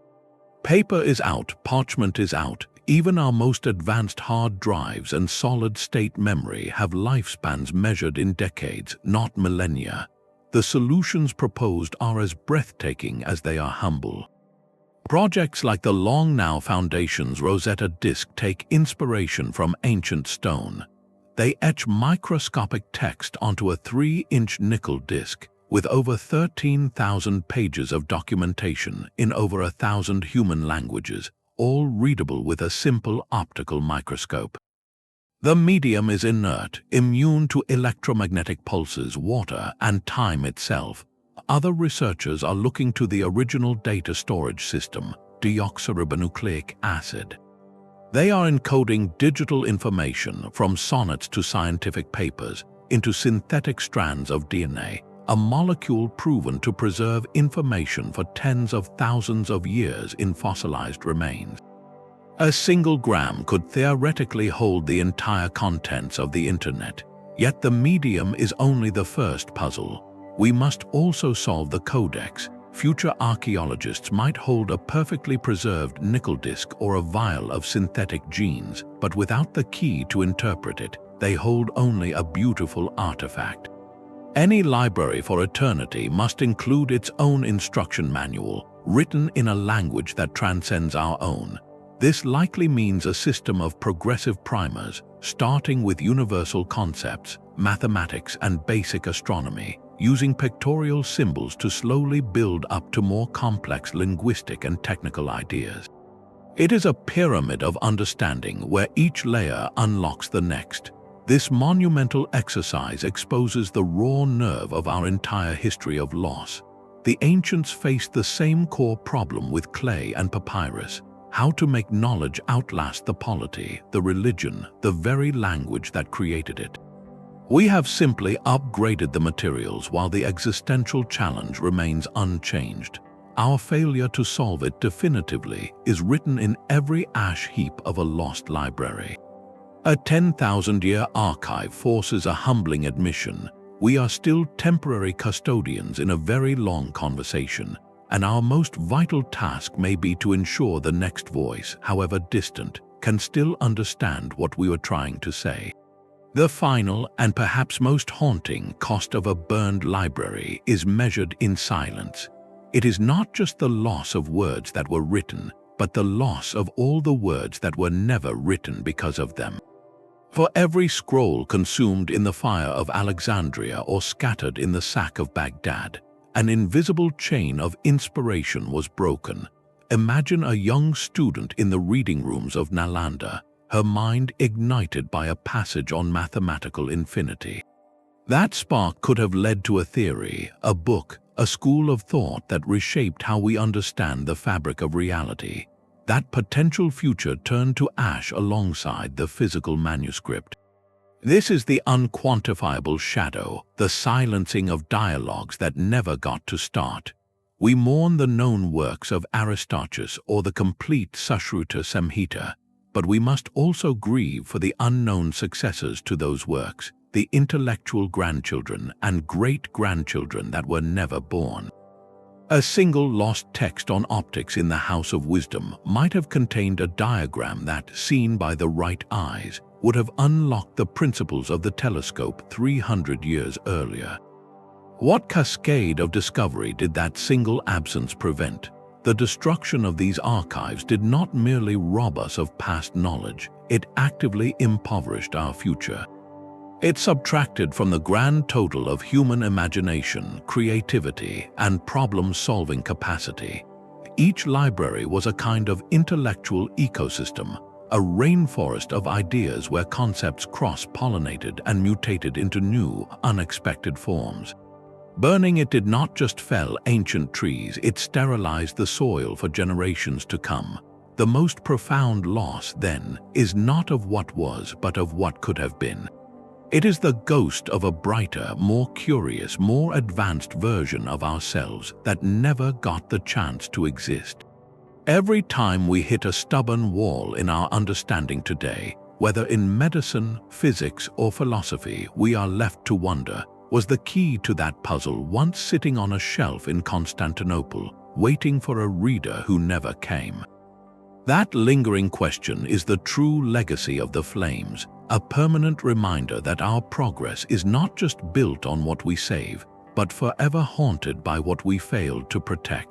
Paper is out, parchment is out, even our most advanced hard drives and solid-state memory have lifespans measured in decades, not millennia. The solutions proposed are as breathtaking as they are humble. Projects like the Long Now Foundation's Rosetta Disk take inspiration from ancient stone. They etch microscopic text onto a 3-inch nickel disc, with over 13,000 pages of documentation in over 1,000 human languages, all readable with a simple optical microscope. The medium is inert, immune to electromagnetic pulses, water, and time itself. Other researchers are looking to the original data storage system, deoxyribonucleic acid. They are encoding digital information from sonnets to scientific papers into synthetic strands of DNA, a molecule proven to preserve information for tens of thousands of years in fossilized remains. A single gram could theoretically hold the entire contents of the internet, yet the medium is only the first puzzle. We must also solve the codex. Future archaeologists might hold a perfectly preserved nickel disc or a vial of synthetic genes, but without the key to interpret it, they hold only a beautiful artifact. Any library for eternity must include its own instruction manual, written in a language that transcends our own. This likely means a system of progressive primers, starting with universal concepts, mathematics and basic astronomy, using pictorial symbols to slowly build up to more complex linguistic and technical ideas. It is a pyramid of understanding where each layer unlocks the next. This monumental exercise exposes the raw nerve of our entire history of loss. The ancients faced the same core problem with clay and papyrus: how to make knowledge outlast the polity, the religion, the very language that created it. We have simply upgraded the materials while the existential challenge remains unchanged. Our failure to solve it definitively is written in every ash heap of a lost library. A 10,000-year archive forces a humbling admission. We are still temporary custodians in a very long conversation, and our most vital task may be to ensure the next voice, however distant, can still understand what we were trying to say. The final and perhaps most haunting cost of a burned library is measured in silence. It is not just the loss of words that were written, but the loss of all the words that were never written because of them. For every scroll consumed in the fire of Alexandria or scattered in the sack of Baghdad, an invisible chain of inspiration was broken. Imagine a young student in the reading rooms of Nalanda, her mind ignited by a passage on mathematical infinity. That spark could have led to a theory, a book, a school of thought that reshaped how we understand the fabric of reality. That potential future turned to ash alongside the physical manuscript. This is the unquantifiable shadow, the silencing of dialogues that never got to start. We mourn the known works of Aristarchus or the complete Sushruta Samhita, but we must also grieve for the unknown successors to those works, the intellectual grandchildren and great-grandchildren that were never born. A single lost text on optics in the House of Wisdom might have contained a diagram that, seen by the right eyes, would have unlocked the principles of the telescope 300 years earlier. What cascade of discovery did that single absence prevent? The destruction of these archives did not merely rob us of past knowledge, it actively impoverished our future. It subtracted from the grand total of human imagination, creativity, and problem-solving capacity. Each library was a kind of intellectual ecosystem, a rainforest of ideas where concepts cross-pollinated and mutated into new, unexpected forms. Burning it did not just fell ancient trees, it sterilized the soil for generations to come. The most profound loss, then, is not of what was, but of what could have been. It is the ghost of a brighter, more curious, more advanced version of ourselves that never got the chance to exist. Every time we hit a stubborn wall in our understanding today, whether in medicine, physics, or philosophy, we are left to wonder, was the key to that puzzle once sitting on a shelf in Constantinople, waiting for a reader who never came? That lingering question is the true legacy of the flames, a permanent reminder that our progress is not just built on what we save, but forever haunted by what we failed to protect.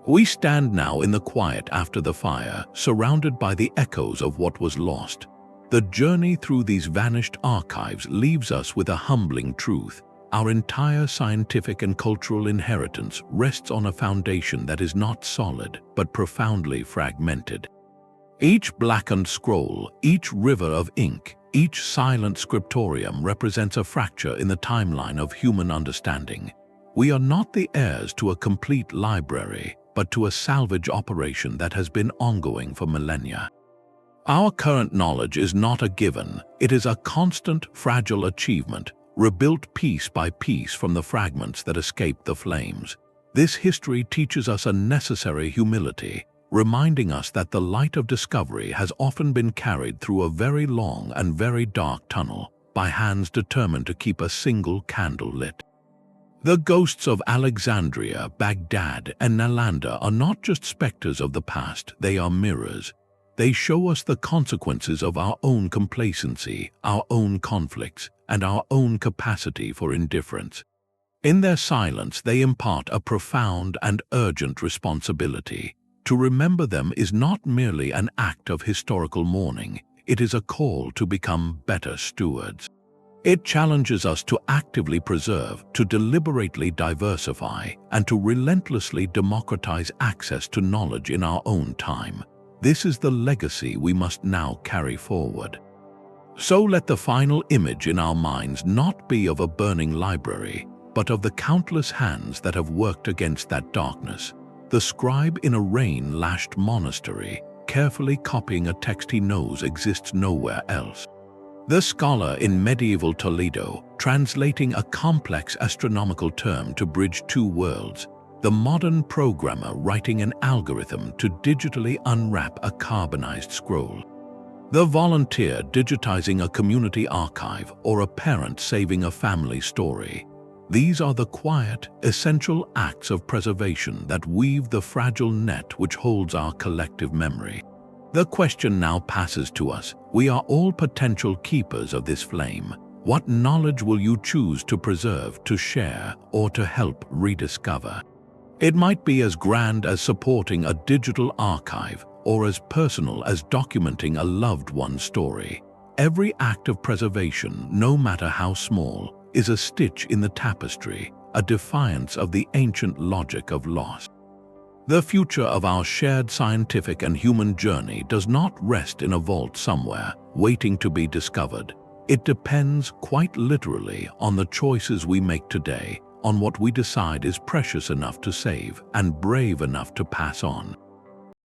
We stand now in the quiet after the fire, surrounded by the echoes of what was lost. The journey through these vanished archives leaves us with a humbling truth. Our entire scientific and cultural inheritance rests on a foundation that is not solid, but profoundly fragmented. Each blackened scroll, each river of ink, each silent scriptorium represents a fracture in the timeline of human understanding. We are not the heirs to a complete library, but to a salvage operation that has been ongoing for millennia. Our current knowledge is not a given, it is a constant, fragile achievement, rebuilt piece by piece from the fragments that escaped the flames. This history teaches us a necessary humility, reminding us that the light of discovery has often been carried through a very long and very dark tunnel, by hands determined to keep a single candle lit. The ghosts of Alexandria, Baghdad, and Nalanda are not just specters of the past, they are mirrors. They show us the consequences of our own complacency, our own conflicts, and our own capacity for indifference. In their silence, they impart a profound and urgent responsibility. To remember them is not merely an act of historical mourning, it is a call to become better stewards. It challenges us to actively preserve, to deliberately diversify, and to relentlessly democratize access to knowledge in our own time. This is the legacy we must now carry forward. So let the final image in our minds not be of a burning library, but of the countless hands that have worked against that darkness. The scribe in a rain-lashed monastery, carefully copying a text he knows exists nowhere else. The scholar in medieval Toledo, translating a complex astronomical term to bridge two worlds. The modern programmer writing an algorithm to digitally unwrap a carbonized scroll. The volunteer digitizing a community archive, or a parent saving a family story. These are the quiet, essential acts of preservation that weave the fragile net which holds our collective memory. The question now passes to us. We are all potential keepers of this flame. What knowledge will you choose to preserve, to share, or to help rediscover? It might be as grand as supporting a digital archive, or as personal as documenting a loved one's story. Every act of preservation, no matter how small, is a stitch in the tapestry, a defiance of the ancient logic of loss. The future of our shared scientific and human journey does not rest in a vault somewhere, waiting to be discovered. It depends, quite literally, on the choices we make today, on what we decide is precious enough to save and brave enough to pass on.